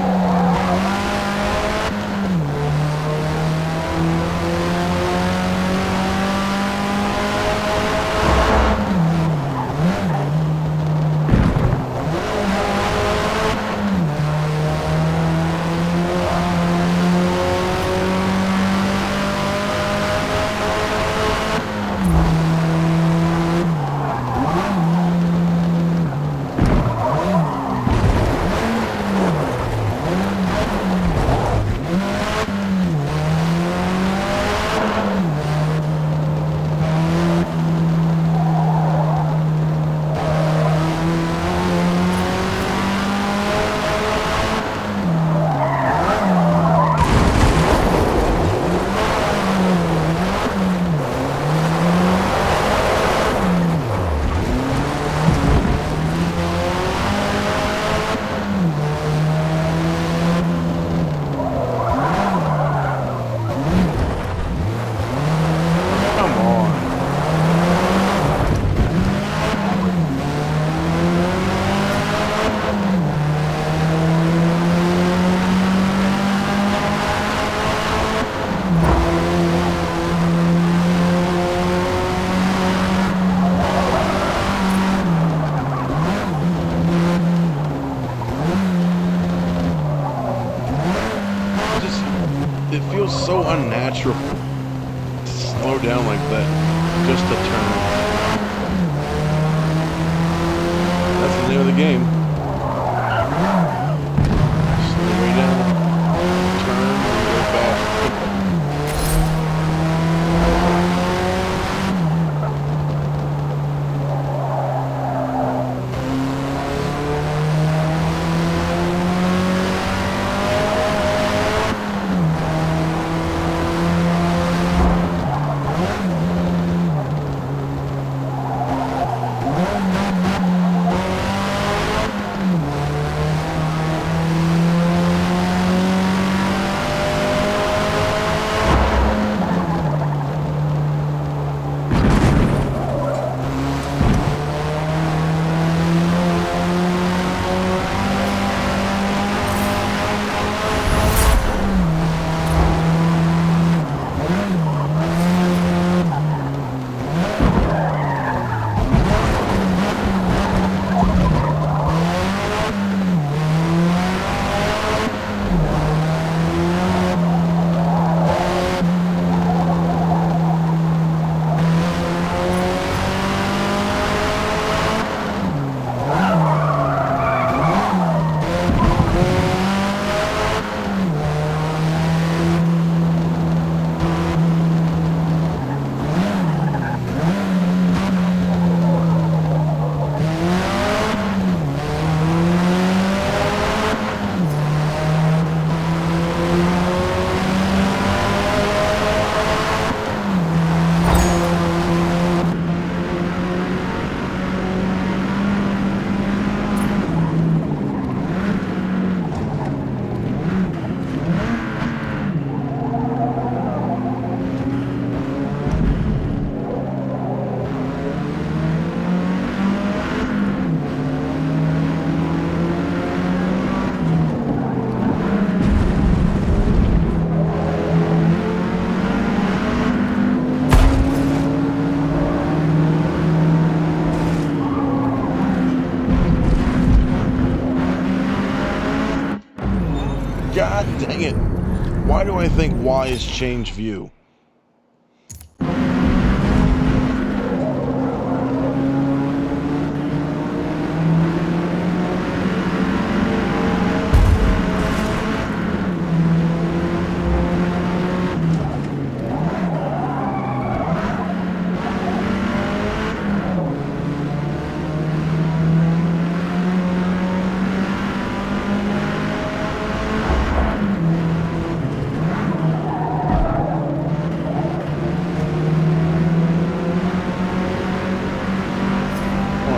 It feels so unnatural to slow down like that just to turn. That's the name of the game. Slow way down, turn, and go fast. God dang it. Why do I think Y is change view?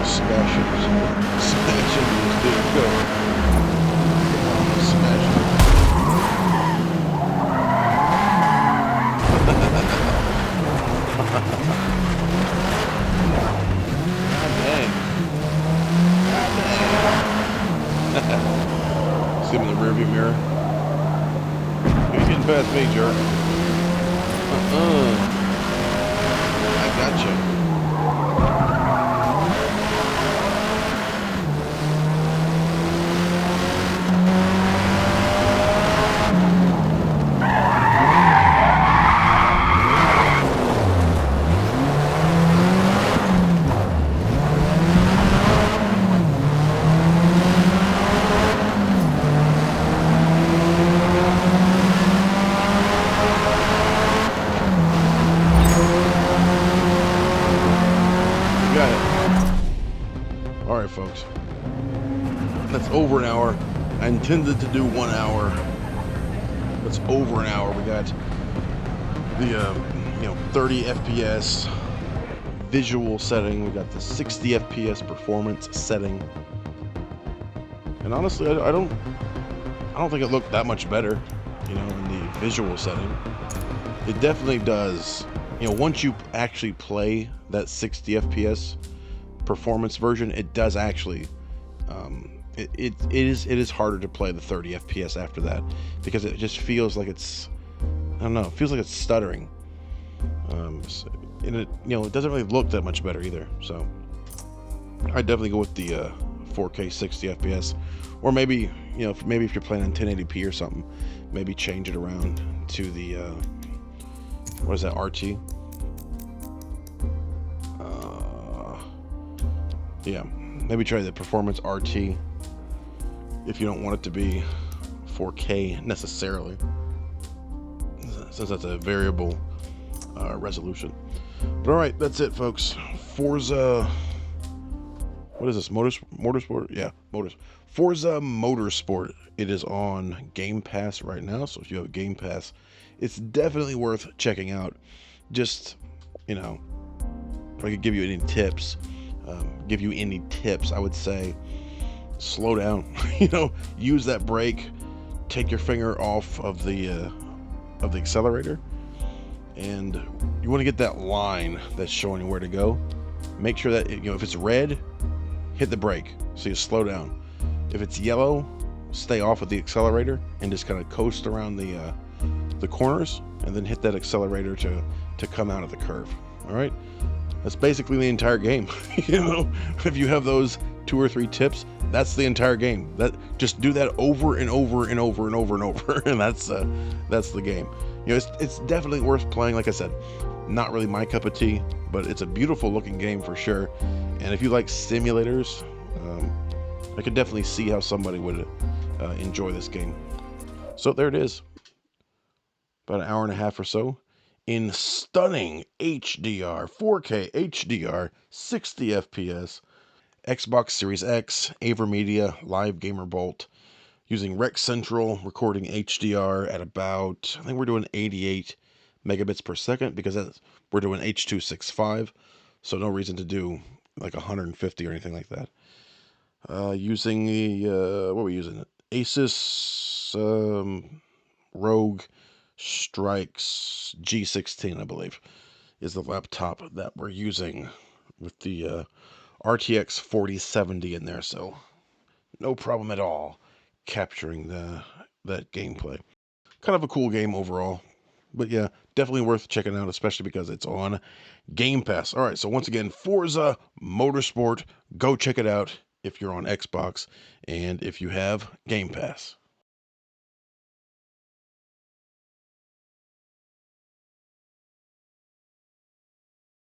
Smash into this dude. Go. Smash it. God dang. God dang. See him in the rearview mirror. You're getting past me, jerk. I gotcha. Got it. Alright, folks. That's over an hour. I intended to do 1 hour. That's over an hour. We got the 30 FPS visual setting. We got the 60 FPS performance setting. And honestly, I don't think it looked that much better, in the visual setting. It definitely does. Once you actually play that 60 FPS performance version, it does actually it is harder to play the 30 FPS after that, because it just feels like it's, I don't know, it feels like it's stuttering. And it doesn't really look that much better either. So I'd definitely go with the 4K 60 FPS, or maybe if you're playing on 1080p or something, maybe change it around to the what is that, RT? Yeah, maybe try the performance RT if you don't want it to be 4K necessarily, since that's a variable resolution. But all right, that's it, folks. Forza, what is this? Motorsport? Yeah, Forza Motorsport. It is on Game Pass right now, so if you have Game Pass, it's definitely worth checking out. Just, if I could give you any tips, I would say slow down. Use that brake, take your finger off of the accelerator, and you want to get that line that's showing you where to go. Make sure that if it's red, hit the brake so you slow down. If it's yellow, stay off of the accelerator and just kind of coast around the corners, and then hit that accelerator to come out of the curve. All right, that's basically the entire game. If you have those 2 or 3 tips, that's the entire game. Just do that over and over and over and over and over, and that's the game. It's definitely worth playing. Like I said, not really my cup of tea, but it's a beautiful looking game for sure. And if you like simulators, I could definitely see how somebody would enjoy this game. So there it is, about an hour and a half or so, in stunning HDR, 4K HDR, 60 FPS, Xbox Series X, AVerMedia, Live Gamer Bolt, using Rec Central, recording HDR at about, I think we're doing 88 megabits per second, because we're doing H.265, so no reason to do like 150 or anything like that. Using the, what are we using? Asus Rogue Strix G16, I believe, is the laptop that we're using, with the RTX 4070 in there, so no problem at all capturing that gameplay. Kind of a cool game overall, but yeah, definitely worth checking out, especially because it's on Game Pass. All right, so once again, Forza Motorsport, go check it out if you're on Xbox and if you have Game Pass.